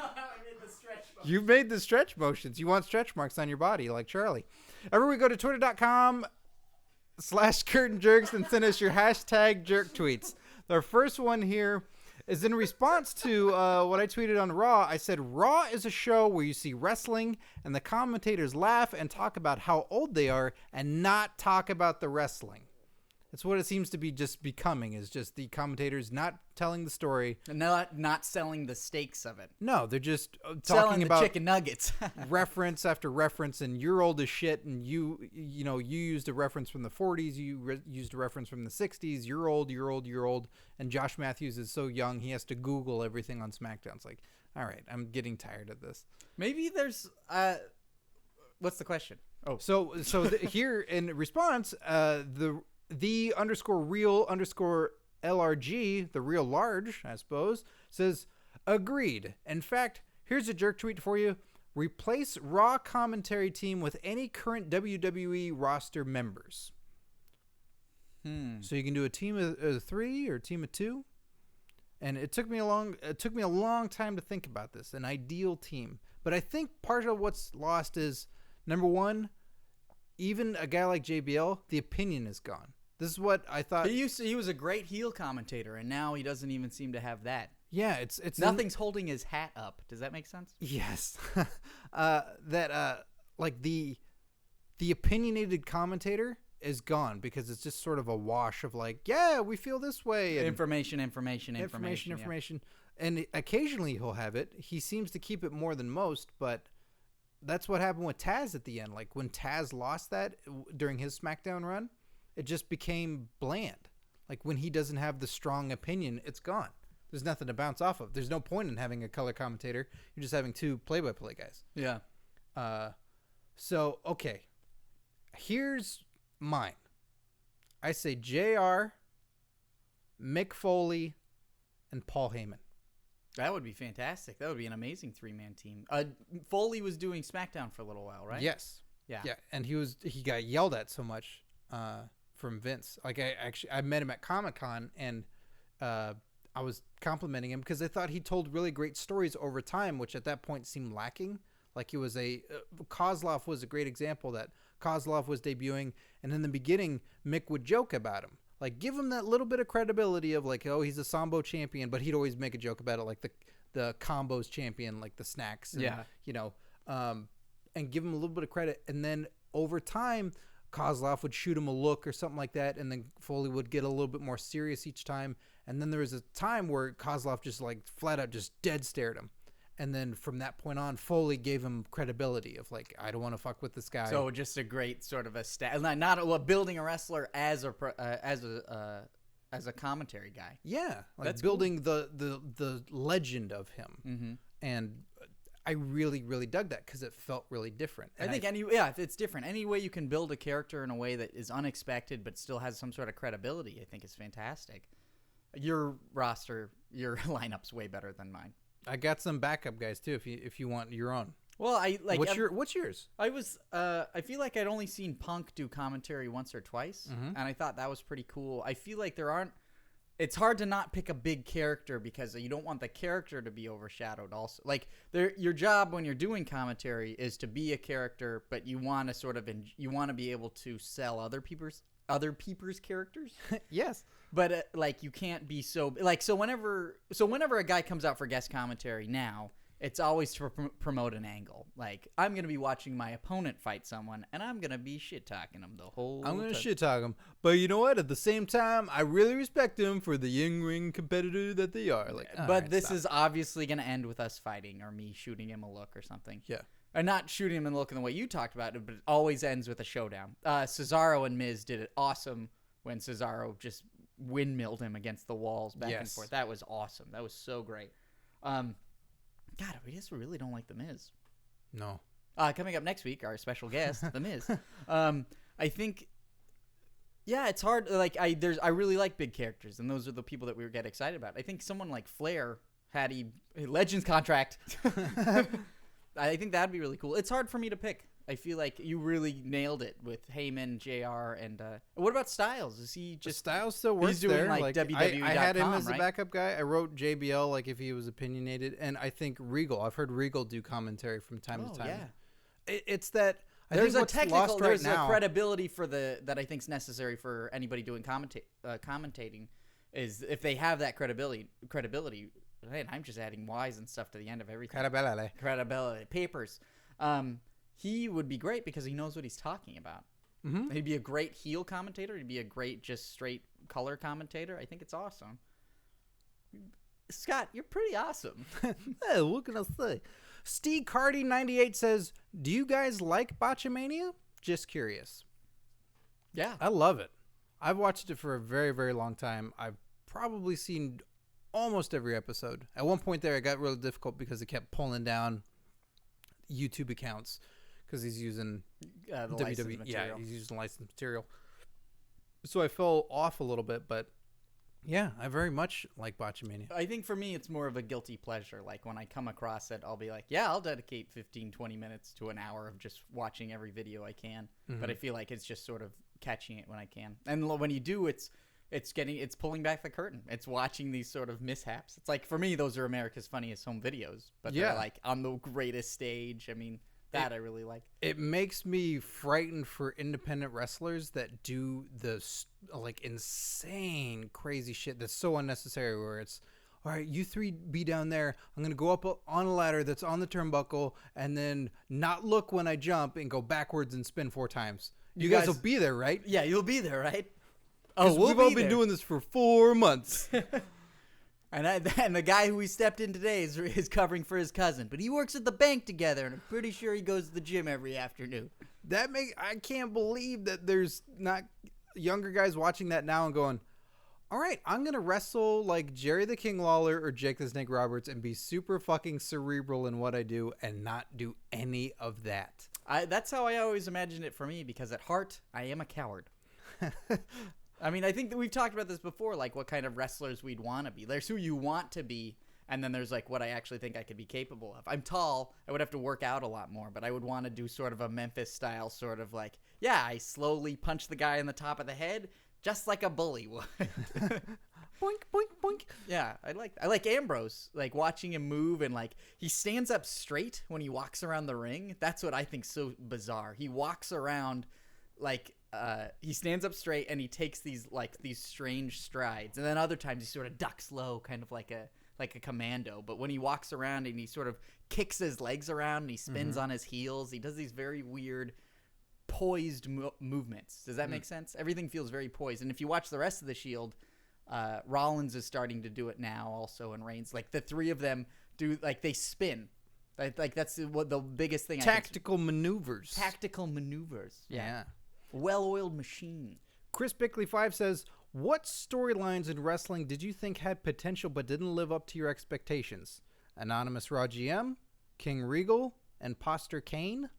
You made the stretch motions. You want stretch marks on your body like Charlie. Every week, go to twitter.com/curtainjerks and send us your hashtag jerk tweets. Our first one here is in response to what I tweeted on Raw. I said, Raw is a show where you see wrestling and the commentators laugh and talk about how old they are and not talk about the wrestling. That's what it seems to be just becoming, is just the commentators not telling the story. Not selling the stakes of it. No, they're just selling talking about chicken nuggets. reference after reference, and you're old as shit, and you used a reference from the 40s, you used a reference from the 60s, you're old, and Josh Matthews is so young, he has to Google everything on SmackDown. It's like, all right, I'm getting tired of this. Maybe there's, what's the question? Oh, so here in response, the _real_ LRG, the real large, I suppose, says, agreed. In fact, here's a jerk tweet for you. Replace Raw commentary team with any current WWE roster members. So you can do a team of 3 or a team of 2. And it took me a long time to think about this, an ideal team. But I think part of what's lost is, number one, even a guy like JBL, the opinion is gone. This is what I thought. He was a great heel commentator, and now he doesn't even seem to have that. Yeah, it's nothing's holding his hat up. Does that make sense? Yes. Like the opinionated commentator is gone because it's just sort of a wash of like, yeah, we feel this way. And information. Yeah. And occasionally he'll have it. He seems to keep it more than most, but that's what happened with Taz at the end. Like when Taz lost that during his SmackDown run, it just became bland. Like when he doesn't have the strong opinion, it's gone. There's nothing to bounce off of. There's no point in having a color commentator. You're just having 2 play-by-play guys. Yeah. So, okay. Here's mine. I say JR, Mick Foley, and Paul Heyman. That would be fantastic. That would be an amazing 3-man team. Foley was doing SmackDown for a little while, right? Yes. Yeah. Yeah, and he got yelled at so much from Vince. Like I met him at Comic-Con, and I was complimenting him because I thought he told really great stories over time, which at that point seemed lacking. Like he was Kozlov was a great example that Kozlov was debuting, and in the beginning, Mick would joke about him. Like, give him that little bit of credibility of like, oh, he's a Sambo champion, but he'd always make a joke about it, like the combos champion, like the snacks. And, and give him a little bit of credit. And then over time, Kozlov would shoot him a look or something like that, and then Foley would get a little bit more serious each time. And then there was a time where Kozlov just like flat out just dead stared him. And then from that point on, Foley gave him credibility of like, I don't want to fuck with this guy. So just a great sort of not building a wrestler as a commentary guy. Yeah, like That's building the legend of him. Mm-hmm. And I really, really dug that because it felt really different. I think if it's different. Any way you can build a character in a way that is unexpected but still has some sort of credibility, I think is fantastic. Your roster, your lineup's way better than mine. I got some backup guys too. If you want your own. Well, I like. What's yours? I was. I feel like I'd only seen Punk do commentary once or twice, and I thought that was pretty cool. I feel like there aren't. It's hard to not pick a big character because you don't want the character to be overshadowed. Also, like your job when you're doing commentary is to be a character, but you want to sort of you want to be able to sell other people's characters. Yes. But like you can't be so like so whenever a guy comes out for guest commentary now, it's always to promote an angle. Like I'm gonna be watching my opponent fight someone, and I'm gonna be shit talking them the whole. I'm gonna time. shit talk them, but you know what? At the same time, I really respect them for the in-ring competitor that they are. Like, but this is obviously gonna end with us fighting or me shooting him a look or something. Yeah. Or not shooting him and looking the way you talked about it, but it always ends with a showdown. Cesaro and Miz did it awesome when Cesaro just windmilled him against the walls back and forth. That was awesome. That was so great. God, we just really don't like The Miz. No. Coming up next week, our special guest, The Miz. I think, yeah, it's hard. Like I really like big characters, and those are the people that we get excited about. I think someone like Flair had a Legends contract. I think that'd be really cool. It's hard for me to pick. I feel like you really nailed it with Heyman, JR, and what about Styles? Is he just Styles still works he's doing there? like WWE.com, I had him as right? a backup guy. I wrote JBL like if he was opinionated, and I think Regal. I've heard Regal do commentary from time to time. Yeah, it's that there's a credibility for that I think is necessary for anybody doing commentating is if they have that credibility. And I'm just adding Y's and stuff to the end of everything. Credibility. Papers. He would be great because he knows what he's talking about. Mm-hmm. He'd be a great heel commentator. He'd be a great just straight color commentator. I think it's awesome. Scott, you're pretty awesome. Hey, what can I say? Steve Cardi 98 says, do you guys like Baccha Mania? Just curious. Yeah. I love it. I've watched it for a very, very long time. I've probably seen almost every episode. At one point there, it got really difficult because it kept pulling down YouTube accounts because he's using WWE. Yeah, he's using licensed material. So I fell off a little bit, but Yeah, I very much like Baccha Mania. I think for me, it's more of a guilty pleasure. Like when I come across it, I'll be like, yeah, I'll dedicate 15, 20 minutes to an hour of just watching every video I can. But I feel like it's just sort of catching it when I can. And when you do, it's pulling back the curtain. It's watching these sort of mishaps. It's like, for me, those are America's Funniest Home Videos. But they're like on the greatest stage. I mean, that I really like. It makes me frightened for independent wrestlers that do the like insane crazy shit that's so unnecessary, where it's, all right, you three be down there, I'm gonna go up on a ladder that's on the turnbuckle and then not look when I jump and go backwards and spin 4 times. You guys will be there, right? Yeah, you'll be there, right? We've all been doing this for 4 months. And the guy who we stepped in today is covering for his cousin, but he works at the bank together, and I'm pretty sure he goes to the gym every afternoon. I can't believe that there's not younger guys watching that now and going, all right, I'm going to wrestle like Jerry the King Lawler or Jake the Snake Roberts and be super fucking cerebral in what I do and not do any of that. That's how I always imagined it for me, because at heart, I am a coward. I mean, I think that we've talked about this before, like what kind of wrestlers we'd want to be. There's who you want to be, and then there's like what I actually think I could be capable of. I'm tall. I would have to work out a lot more, but I would want to do sort of a Memphis style, sort of like, yeah, I slowly punch the guy in the top of the head, just like a bully would. Boink, boink, boink. Yeah, I like Ambrose, like watching him move, and like he stands up straight when he walks around the ring. That's what I think's so bizarre. He walks around like he stands up straight and he takes these strange strides, and then other times he sort of ducks low, kind of like a commando. But when he walks around and he sort of kicks his legs around and he spins on his heels, he does these very weird poised movements. Does that make sense? Everything feels very poised. And if you watch the rest of the Shield, Rollins is starting to do it now also, and Reigns. Like the three of them do, like they spin. Like that's what the biggest thing. Tactical maneuvers. Tactical maneuvers. Yeah. Well-oiled machine. Chris Bickley 5 says, what storylines in wrestling did you think had potential but didn't live up to your expectations? Anonymous Raw GM, King Regal, and Imposter Kane?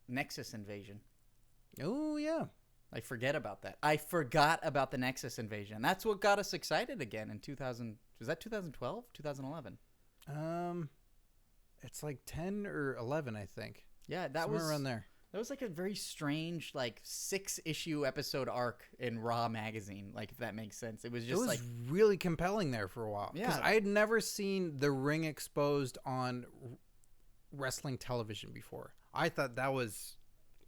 Nexus Invasion. Oh, yeah. I forget about that. I forgot about the Nexus Invasion. That's what got us excited again in 2000. Was that 2012? 2011? It's like 10 or 11, I think. Yeah, that somewhere was around there. That was like a very strange, like 6-issue episode arc in Raw magazine. Like, if that makes sense, it was just really compelling there for a while. Yeah, because I had never seen the ring exposed on wrestling television before. I thought that was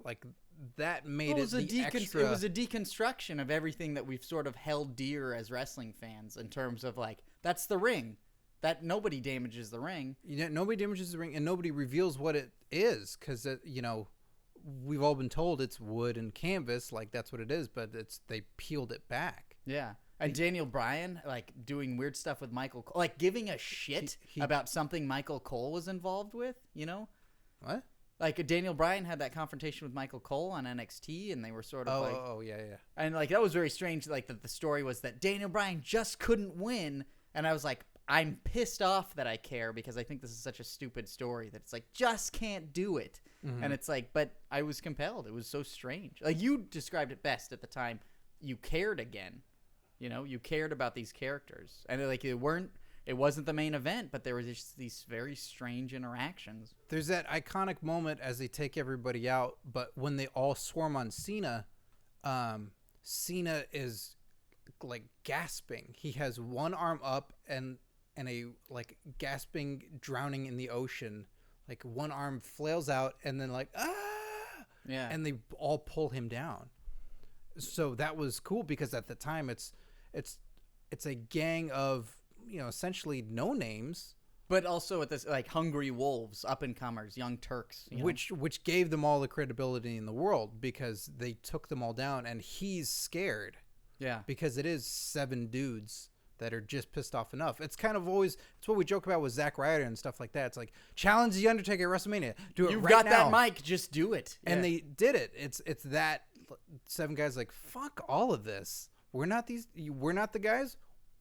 like that made it the extra. It was a deconstruction of everything that we've sort of held dear as wrestling fans, in terms of like, that's the ring. That nobody damages the ring. Nobody damages the ring, and nobody reveals what it is, because we've all been told it's wood and canvas, like that's what it is, but they peeled it back. Yeah. And Daniel Bryan, like, doing weird stuff with Michael Cole, like giving a shit about something Michael Cole was involved with, What? Like, Daniel Bryan had that confrontation with Michael Cole on NXT, and they were sort of Oh, yeah. And, like, that was very strange, like, that the story was that Daniel Bryan just couldn't win, and I was like, I'm pissed off that I care, because I think this is such a stupid story that it's like, just can't do it. Mm-hmm. And it's like, but I was compelled. It was so strange. Like, you described it best at the time. You cared again. You cared about these characters. And like, it wasn't the main event, but there was just these very strange interactions. There's that iconic moment as they take everybody out, but when they all swarm on Cena, Cena is like gasping. He has one arm up and a like gasping, drowning in the ocean. Like one arm flails out and then like, yeah, and they all pull him down. So that was cool, because at the time it's a gang of, essentially no names, but also at this, like, hungry wolves, up and comers, young Turks, which gave them all the credibility in the world, because they took them all down, and he's scared. Yeah, because it is 7 dudes that are just pissed off enough. It's kind of always, it's what we joke about with Zack Ryder and stuff like that. It's like, challenge the Undertaker at WrestleMania. Do it You've right got now. that mic, just do it. And they did it. It's that 7 guys like, fuck all of this. We're not the guys.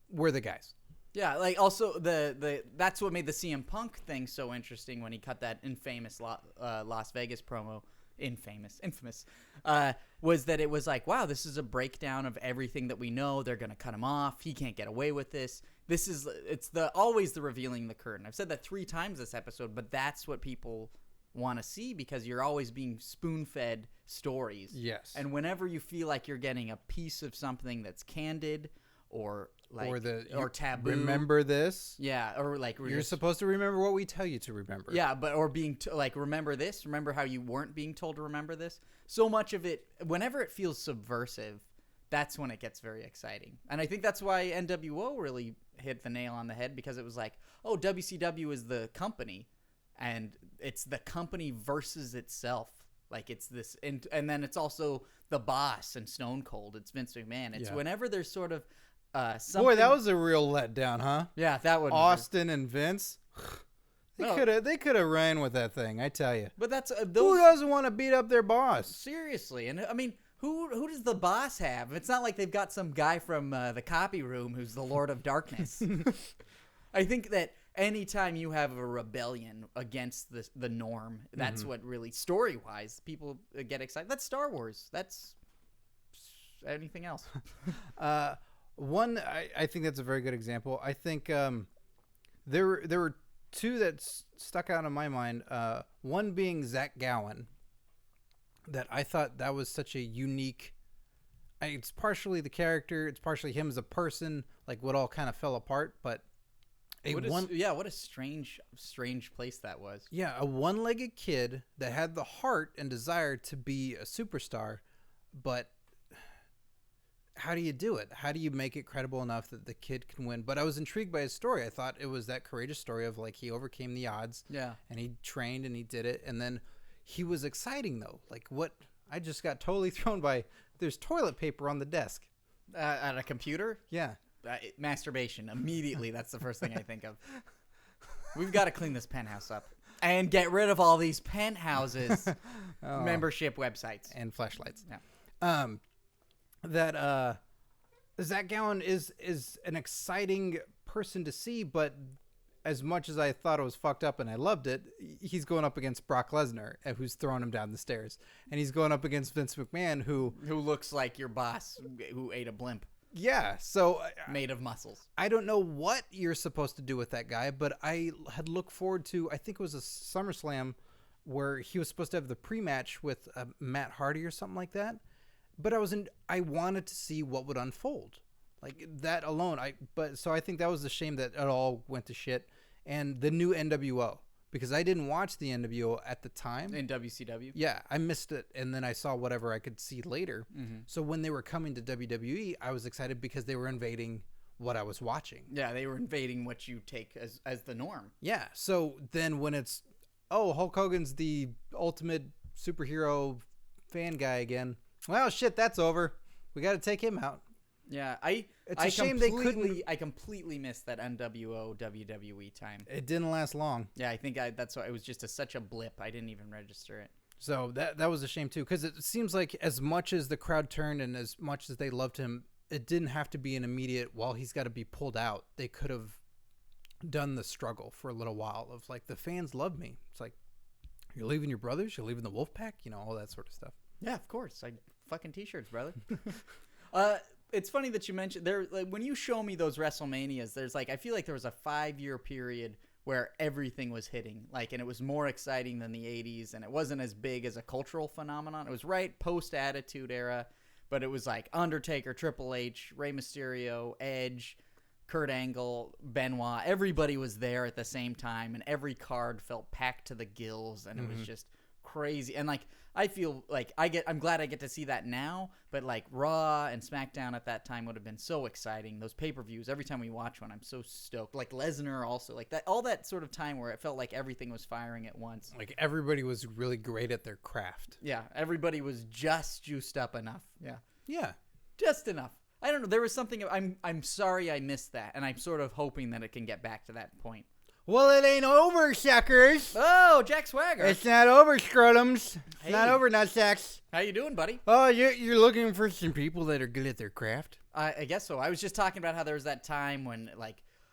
We're the guys. Yeah, like, also that's what made the CM Punk thing so interesting when he cut that infamous Las Vegas promo. infamous, was that it was like, wow, this is a breakdown of everything that we know. They're going to cut him off. He can't get away with this. It's always the revealing the curtain. I've said that 3 times this episode, but that's what people want to see because you're always being spoon-fed stories. Yes. And whenever you feel like you're getting a piece of something that's candid or taboo. Remember this? Yeah, or like you're supposed to remember what we tell you to remember. Yeah, but or being remember this, remember how you weren't being told to remember this. So much of it, whenever it feels subversive, that's when it gets very exciting. And I think that's why NWO really hit the nail on the head because it was like, oh, WCW is the company, and it's the company versus itself. Like it's this, and then it's also the boss and Stone Cold. It's Vince McMahon. It's whenever there's sort of something. Boy, that was a real letdown, huh? Yeah, that would Austin and Vince. They could have ran with that thing, I tell you. But that's who doesn't want to beat up their boss? Seriously, and I mean, who does the boss have? It's not like they've got some guy from the copy room who's the Lord of Darkness. I think that anytime you have a rebellion against the norm, that's what really story-wise people get excited. That's Star Wars. That's anything else. One, I think that's a very good example. I think there were 2 that stuck out in my mind. One being Zach Gowen, that I thought that was such a unique. It's partially the character, it's partially him as a person, like what all kind of fell apart. But what a strange place that was. Yeah, a one-legged kid that had the heart and desire to be a superstar, but how do you do it? How do you make it credible enough that the kid can win? But I was intrigued by his story. I thought it was that courageous story of like he overcame the odds. Yeah. And he trained and he did it. And then he was exciting though. Like what I just got totally thrown by. There's toilet paper on the desk. At a computer? Yeah. Masturbation. Immediately. That's the first thing I think of. We've got to clean this penthouse up and get rid of all these penthouses membership websites and flashlights. Yeah. That Zach Gowen is an exciting person to see, but as much as I thought it was fucked up and I loved it, he's going up against Brock Lesnar, who's throwing him down the stairs, and he's going up against Vince McMahon, who looks like your boss who ate a blimp. Yeah, so made of muscles. I don't know what you're supposed to do with that guy, but I had looked forward to. I think it was a SummerSlam where he was supposed to have the pre-match with Matt Hardy or something like that. But I wanted to see what would unfold, like that alone. So I think that was the shame that it all went to shit. And the new NWO, because I didn't watch the NWO at the time in WCW. Yeah, I missed it, and then I saw whatever I could see later. Mm-hmm. So when they were coming to WWE, I was excited because they were invading what I was watching. Yeah, they were invading what you take as the norm. Yeah. So then when it's Hulk Hogan's the ultimate superhero fan guy again. Well, shit, that's over. We got to take him out. Yeah, it's a shame they couldn't. I completely missed that NWO WWE time. It didn't last long. Yeah, I think that's why it was just such a blip. I didn't even register it. So that was a shame too, because it seems like as much as the crowd turned and as much as they loved him, it didn't have to be an immediate. While he's got to be pulled out, they could have done the struggle for a little while of like the fans love me. It's like you're leaving your brothers, you're leaving the Wolfpack, all that sort of stuff. Yeah, of course. Fucking t-shirts, brother. It's funny that you mentioned there. Like, when you show me those WrestleManias, there's I feel like there was a 5-year period where everything was hitting, and it was more exciting than the 80s, and it wasn't as big as a cultural phenomenon. It was right post-Attitude Era, but it was like Undertaker, Triple H, Rey Mysterio, Edge, Kurt Angle, Benoit. Everybody was there at the same time, and every card felt packed to the gills, and it was just crazy. And I feel like I'm glad I get to see that now, but Raw and SmackDown at that time would have been so exciting. Those pay-per-views, every time we watch one, I'm so stoked. Lesnar also, that, all that sort of time where it felt like everything was firing at once. Everybody was really great at their craft. Yeah, everybody was just juiced up enough. Yeah, just enough. I don't know. There was something. I'm sorry I missed that, and I'm sort of hoping that it can get back to that point. Well, it ain't over, suckers. Oh, Jack Swagger. It's not over, scrotums. It's not over, nutsacks. How you doing, buddy? Oh, you're looking for some people that are good at their craft? I guess so. I was just talking about how there was that time when,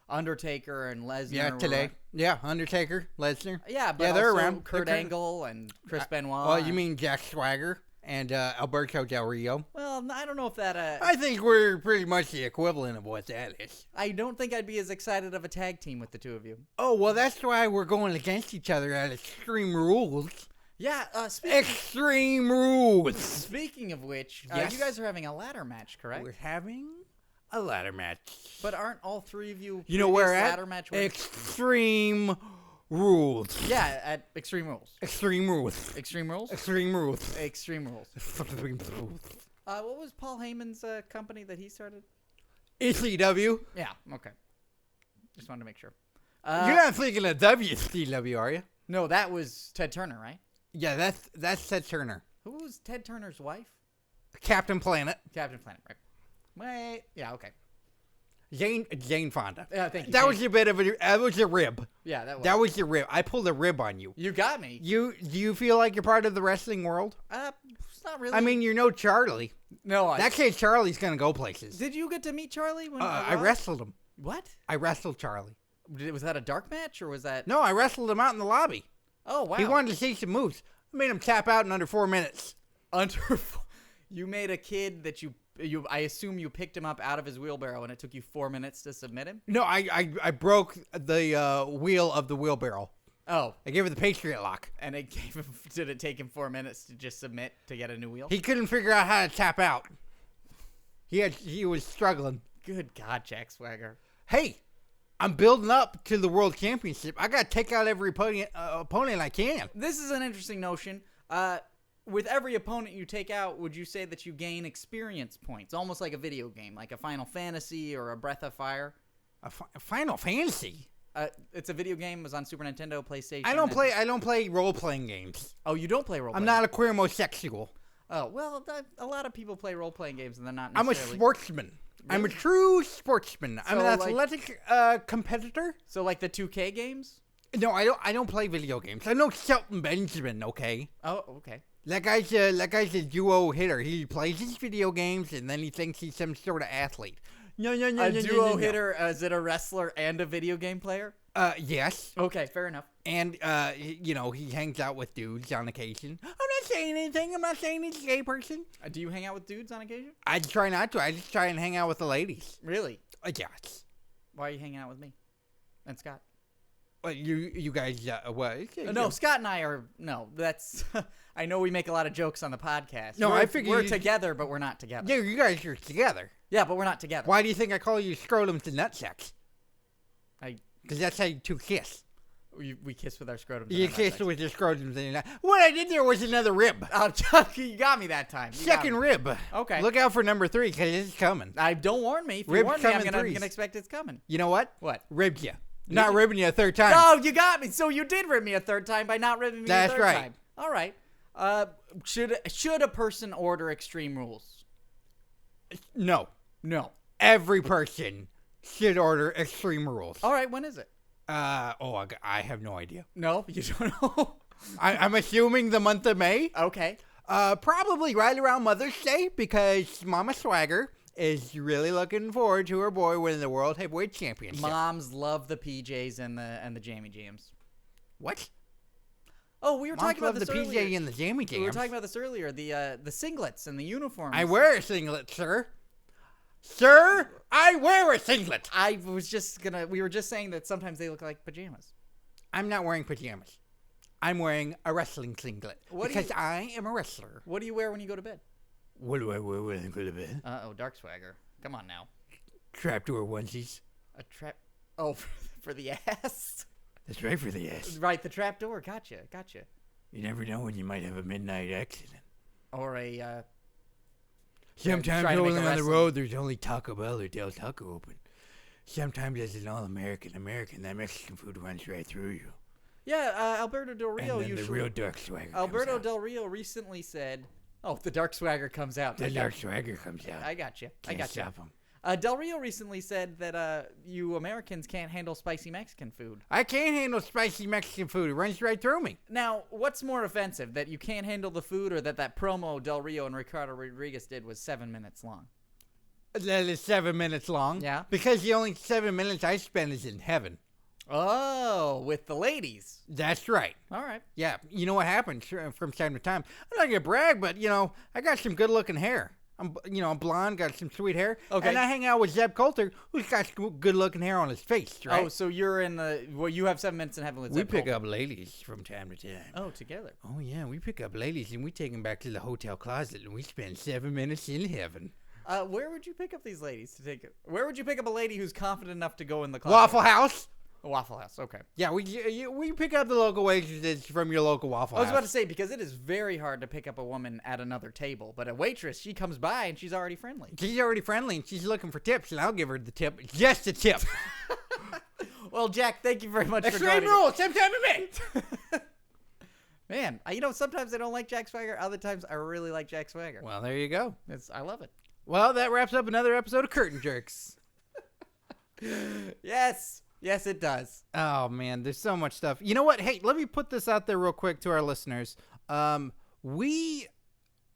Undertaker and Lesnar. Yeah, today. Yeah, Undertaker, Lesnar. Yeah, but yeah, they're also around. Kurt They're Angle and Chris Benoit. Well, you mean Jack Swagger and Alberto Del Rio? Well, I don't know if that. I think we're pretty much the equivalent of what that is. I don't think I'd be as excited of a tag team with the two of you. Oh, well, that's why we're going against each other at Extreme Rules. Yeah, Extreme Rules. Speaking of which, Yes. you guys are having a ladder match, correct? We're having a ladder match. But aren't all three of you? You know where previous at? ladder match winners? Extreme Rules. Yeah, at Extreme Rules. Extreme Rules. Extreme Rules. Extreme Rules. Extreme Rules. Extreme Rules. What was Paul Heyman's company that he started? ECW. Yeah. Okay. Just wanted to make sure. You're not thinking of WCW, are you? No, that was Ted Turner, right? Yeah, that's Ted Turner. Who was Ted Turner's wife? Captain Planet. Captain Planet, right? Wait. Yeah. Okay. Jane Fonda. Yeah. Thank you. That was a bit of that was a rib. Yeah. That was. That was your rib. I pulled a rib on you. You got me. Do you feel like you're part of the wrestling world? It's not really. I mean, you're no Charlie. no. That kid Charlie's gonna go places. Did you get to meet Charlie? When I wrestled him. What? I wrestled Charlie. Was that a dark match or was that? No, I wrestled him out in the lobby. Oh wow. He wanted to see some moves. I made him tap out in under 4 minutes. You made a kid that you. I assume you picked him up out of his wheelbarrow and it took you 4 minutes to submit him. No, I broke the wheel of the wheelbarrow. Oh, I gave her the Patriot lock. and it gave him. Did it take him 4 minutes to just submit to get a new wheel? He couldn't figure out how to tap out. He was struggling. Good God, Jack Swagger. Hey, I'm building up to the World Championship. I got to take out every opponent I can. This is an interesting notion. With every opponent you take out, would you say that you gain experience points, almost like a video game, like a Final Fantasy or a Breath of Fire? A Final Fantasy? It's a video game. It was on Super Nintendo, PlayStation. I don't play role-playing games. Oh, you don't play role. I'm not a queer homosexual. Oh well, a lot of people play role-playing games, and they're not. I'm a necessarily... sportsman. Really? I'm a true sportsman. I'm an So, athletic competitor. So, like the 2K games? No, I don't play video games. I know Shelton Benjamin. Okay. Oh, okay. That guy's a duo hitter. He plays his video games and then he thinks he's some sort of athlete. No. A duo hitter? Is it a wrestler and a video game player? Yes. Okay, fair enough. And he hangs out with dudes on occasion. I'm not saying anything. I'm not saying he's a gay person. Do you hang out with dudes on occasion? I try not to. I just try and hang out with the ladies. Really? Yes. Why are you hanging out with me and Scott? Well, you guys, what? No, Scott and I are that's. I know we make a lot of jokes on the podcast. No, I figure we're you- together, but we're not together. Yeah, you guys are together. Yeah, but we're not together. Why do you think I call you scrotums and nutsacks? I Because that's how you two kiss. we kiss with our scrotum. You kiss with your scrotums and your nuts. What I did there was another rib. Oh, Chuck, you got me that time. You got Second me. rib. Okay. Look out for number 3 because it's coming. Don't warn me. If you Ribs warn me, come I'm in gonna threes. expect it's coming. You know what? What? Ribbed you. Not ribbing you a third time. Oh, you got me. So you did rib me a third time by not ribbing me That's a third right. time. All right. Should a person order Extreme Rules? No. No. Every person should order Extreme Rules. All right. When is it? I have no idea. No, you don't know. I'm assuming the month of May. Okay. Probably right around Mother's Day because Mama Swagger is really looking forward to her boy winning the World Heavyweight Championship. Moms love the PJs and the Jammy Jams. What? Oh, we were Moms talking about love this the earlier. PJ and the Jammy Jams. We were talking about this earlier. The singlets and the uniforms. I wear a singlet, sir. Sir, I wear a singlet. We were just saying that sometimes they look like pajamas. I'm not wearing pajamas. I'm wearing a wrestling singlet because I am a wrestler. What do you wear when you go to bed? What do I wear when I go to bed? Uh-oh, Dark Swagger. Come on now. Trapdoor onesies. A trap... Oh, for the ass? That's right, for the ass. Right, the trap door. Gotcha. You never know when you might have a midnight accident. Or a, Sometimes trying to make rolling a on the wrestling- road, there's only Taco Bell or Del Taco open. Sometimes as an all-American, that Mexican food runs right through you. Yeah, Alberto Del Rio And then usually... the real Dark Swagger Alberto comes out. Del Rio recently said... Oh, the Dark Swagger comes out. The Dark Swagger comes out. I got you. Can't stop him. Del Rio recently said that you Americans can't handle spicy Mexican food. I can't handle spicy Mexican food. It runs right through me. Now, what's more offensive, that you can't handle the food or that promo Del Rio and Ricardo Rodriguez did was 7 minutes long? That is 7 minutes long. Yeah. Because the only 7 minutes I spend is in heaven. Oh, with the ladies. That's right. All right. Yeah. You know what happens from time to time? I'm not going to brag, but, I got some good-looking hair. I'm blonde, got some sweet hair. Okay. And I hang out with Zeb Coulter, who's got good-looking hair on his face, right? Oh, so you're in you have 7 minutes in heaven with we Zeb pick Coulter. up ladies from time to time. Oh, together. Oh, yeah. We pick up ladies, and we take them back to the hotel closet, and we spend 7 minutes in heaven. Where would you pick up these ladies to take it? Where would you pick up a lady who's confident enough to go in the closet? Waffle House. A Waffle House, okay. Yeah, we pick up the local waitresses from your local Waffle I was House. about to say, because it is very hard to pick up a woman at another table, but a waitress, she comes by and she's already friendly. She's already friendly, and she's looking for tips, and I'll give her the tip. Just a tip. Well, Jack, thank you very much for Extreme joining rules, same time as me. Man, sometimes I don't like Jack Swagger. Other times I really like Jack Swagger. Well, there you go. I love it. Well, that wraps up another episode of Curtain Jerks. Yes. Yes, it does. Oh, man, there's so much stuff. You know what? Hey, let me put this out there real quick to our listeners. We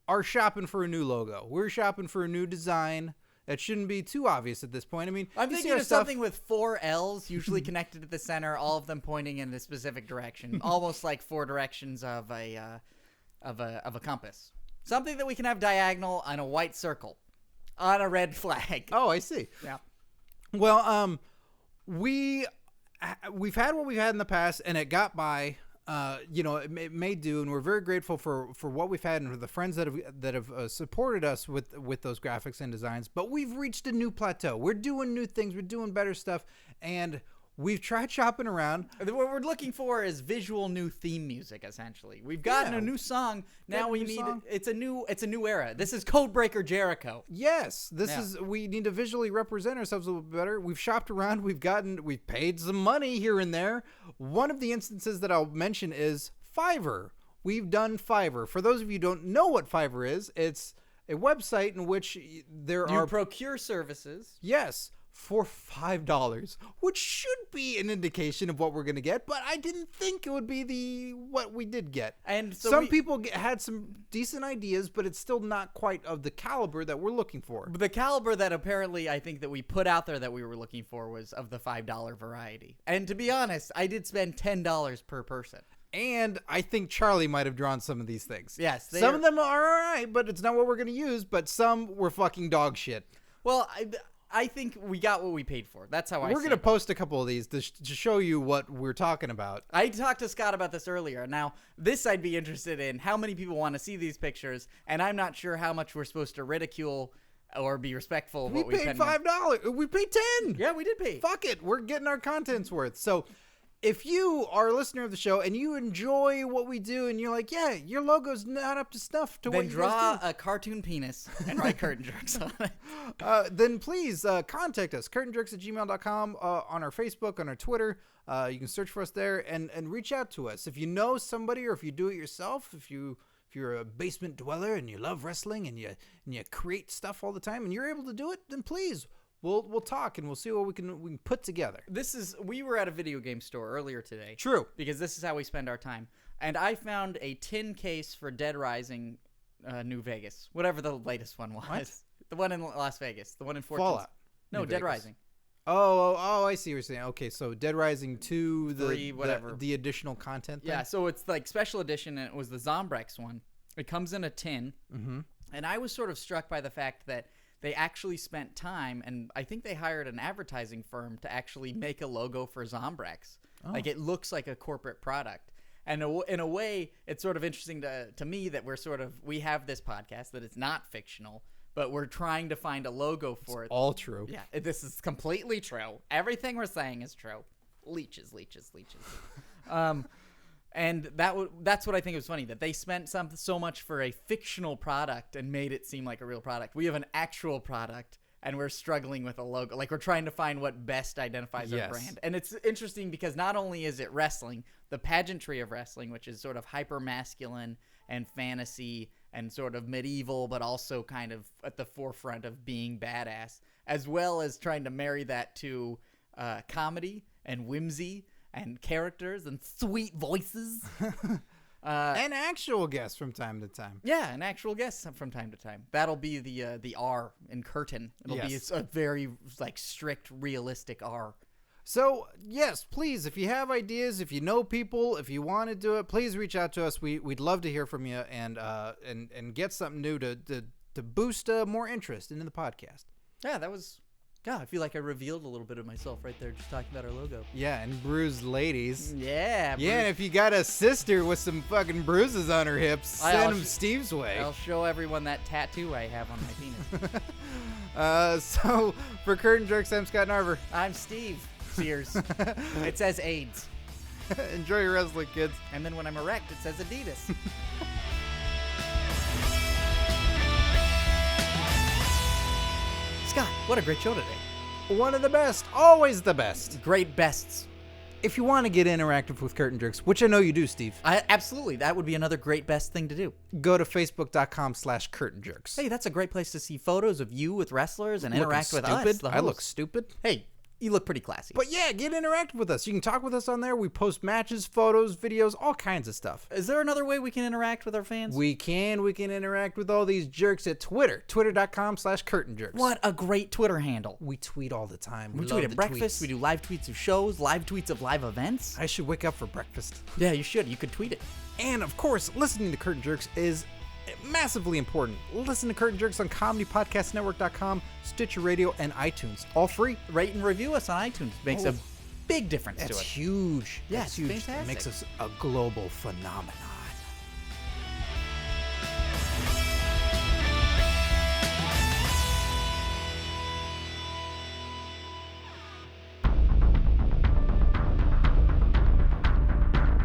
are shopping for a new logo. We're shopping for a new design. That shouldn't be too obvious at this point. I mean, I'm you see thinking our of stuff- something with 4 L's, usually connected at the center, all of them pointing in a specific direction, almost like 4 directions of a compass. Something that we can have diagonal on a white circle, on a red flag. Oh, I see. Yeah. Well, we've had what we've had in the past, and it got by. It may do, and we're very grateful for what we've had and for the friends that have supported us with those graphics and designs. But we've reached a new plateau. We're doing new things. We're doing better stuff, and we've tried shopping around. What we're looking for is visual new theme music. Essentially, we've gotten a new song. Now we need it's a new era. This is Codebreaker Jericho. Yes, we need to visually represent ourselves a little bit better. We've shopped around. We've paid some money here and there. One of the instances that I'll mention is Fiverr. We've done Fiverr. For those of you who don't know what Fiverr is, it's a website in which You are procure services. Yes, for $5, which should be an indication of what we're going to get, but I didn't think it would be what we did get. And so some people had some decent ideas, but it's still not quite of the caliber that we're looking for. The caliber that apparently I think that we put out there that we were looking for was of the $5 variety. And to be honest, I did spend $10 per person. And I think Charlie might have drawn some of these things. Yes. Some of them are all right, but it's not what we're going to use, but some were fucking dog shit. Well, I think we got what we paid for. That's how I see it. We're going to post a couple of these to show you what we're talking about. I talked to Scott about this earlier. Now, this I'd be interested in. How many people want to see these pictures? And I'm not sure how much we're supposed to ridicule or be respectful of what we paid $5. We paid $10. Yeah, we did pay. Fuck it. We're getting our content's worth. So if you are a listener of the show and you enjoy what we do and you're like, yeah, your logo's not up to snuff to then what you draw guys do, a cartoon penis and write Curtain Jerks on it. then please contact us, curtainjerks@gmail.com, on our Facebook, on our Twitter. You can search for us there and reach out to us. If you know somebody or if you do it yourself, if you're a basement dweller and you love wrestling and you create stuff all the time and you're able to do it, then please, we'll talk and we'll see what we can put together. We were at a video game store earlier today. True. Because this is how we spend our time. And I found a tin case for Dead Rising New Vegas. Whatever the latest one was. What? The one in Las Vegas. The one in 14. Fallout. No, New Dead Vegas. Rising. Oh, I see what you're saying. Okay, so Dead Rising 2, 3, whatever. The additional content thing? Yeah, so it's like special edition, and it was the Zombrex one. It comes in a tin. Mm-hmm. And I was sort of struck by the fact that they actually spent time, and I think they hired an advertising firm to actually make a logo for Zombrex. Oh. Like, it looks like a corporate product. And in a way, it's sort of interesting to me that we have this podcast, that it's not fictional, but we're trying to find a logo for it. All true. Yeah, this is completely true. Everything we're saying is true. Leeches. And that's what I think was funny, that they spent so much for a fictional product and made it seem like a real product. We have an actual product, and we're struggling with a logo. Like, we're trying to find what best identifies our brand. And it's interesting because not only is it wrestling, the pageantry of wrestling, which is sort of hyper-masculine and fantasy and sort of medieval, but also kind of at the forefront of being badass, as well as trying to marry that to comedy and whimsy and characters and sweet voices. And actual guests from time to time. Yeah, an actual guest from time to time. That'll be the R in curtain. It'll be a very strict, realistic R. So, yes, please, if you have ideas, if you know people, if you want to do it, please reach out to us. We'd love to hear from you and get something new to boost more interest into the podcast. Yeah, that was... God, I feel like I revealed a little bit of myself right there just talking about our logo. Yeah, and bruised ladies. Yeah. Yeah, and if you got a sister with some fucking bruises on her hips, send them Steve's way. I'll show everyone that tattoo I have on my penis. So, for Curtain Jerks, I'm Scott Narver. I'm Steve Sears. It says AIDS. Enjoy your wrestling, kids. And then when I'm erect, it says Adidas. Scott, what a great show today. One of the best. Always the best. Great bests. If you want to get interactive with Curtain Jerks, which I know you do, Steve. Absolutely. That would be another great best thing to do. Go to facebook.com/Curtain Jerks. Hey, that's a great place to see photos of you with wrestlers and interact with us. I look stupid. Hey, you look pretty classy. But yeah, get interactive with us. You can talk with us on there. We post matches, photos, videos, all kinds of stuff. Is there another way we can interact with our fans? We can interact with all these jerks at Twitter. Twitter.com/Curtain Jerks. What a great Twitter handle. We tweet all the time. We tweet at breakfast. Tweets. We do live tweets of shows, live tweets of live events. I should wake up for breakfast. Yeah, you should. You could tweet it. And of course, listening to Curtain Jerks is massively important. Listen to Curtain Jerks on comedypodcastnetwork.com, Stitcher Radio, and iTunes. All free. Rate and review us on iTunes. Makes a big difference to us. That's huge. Yeah, that's huge. Fantastic. It makes us a global phenomenon.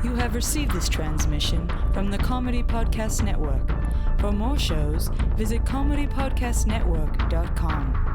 You have received this transmission from the Comedy Podcast Network. For more shows, visit comedypodcastnetwork.com.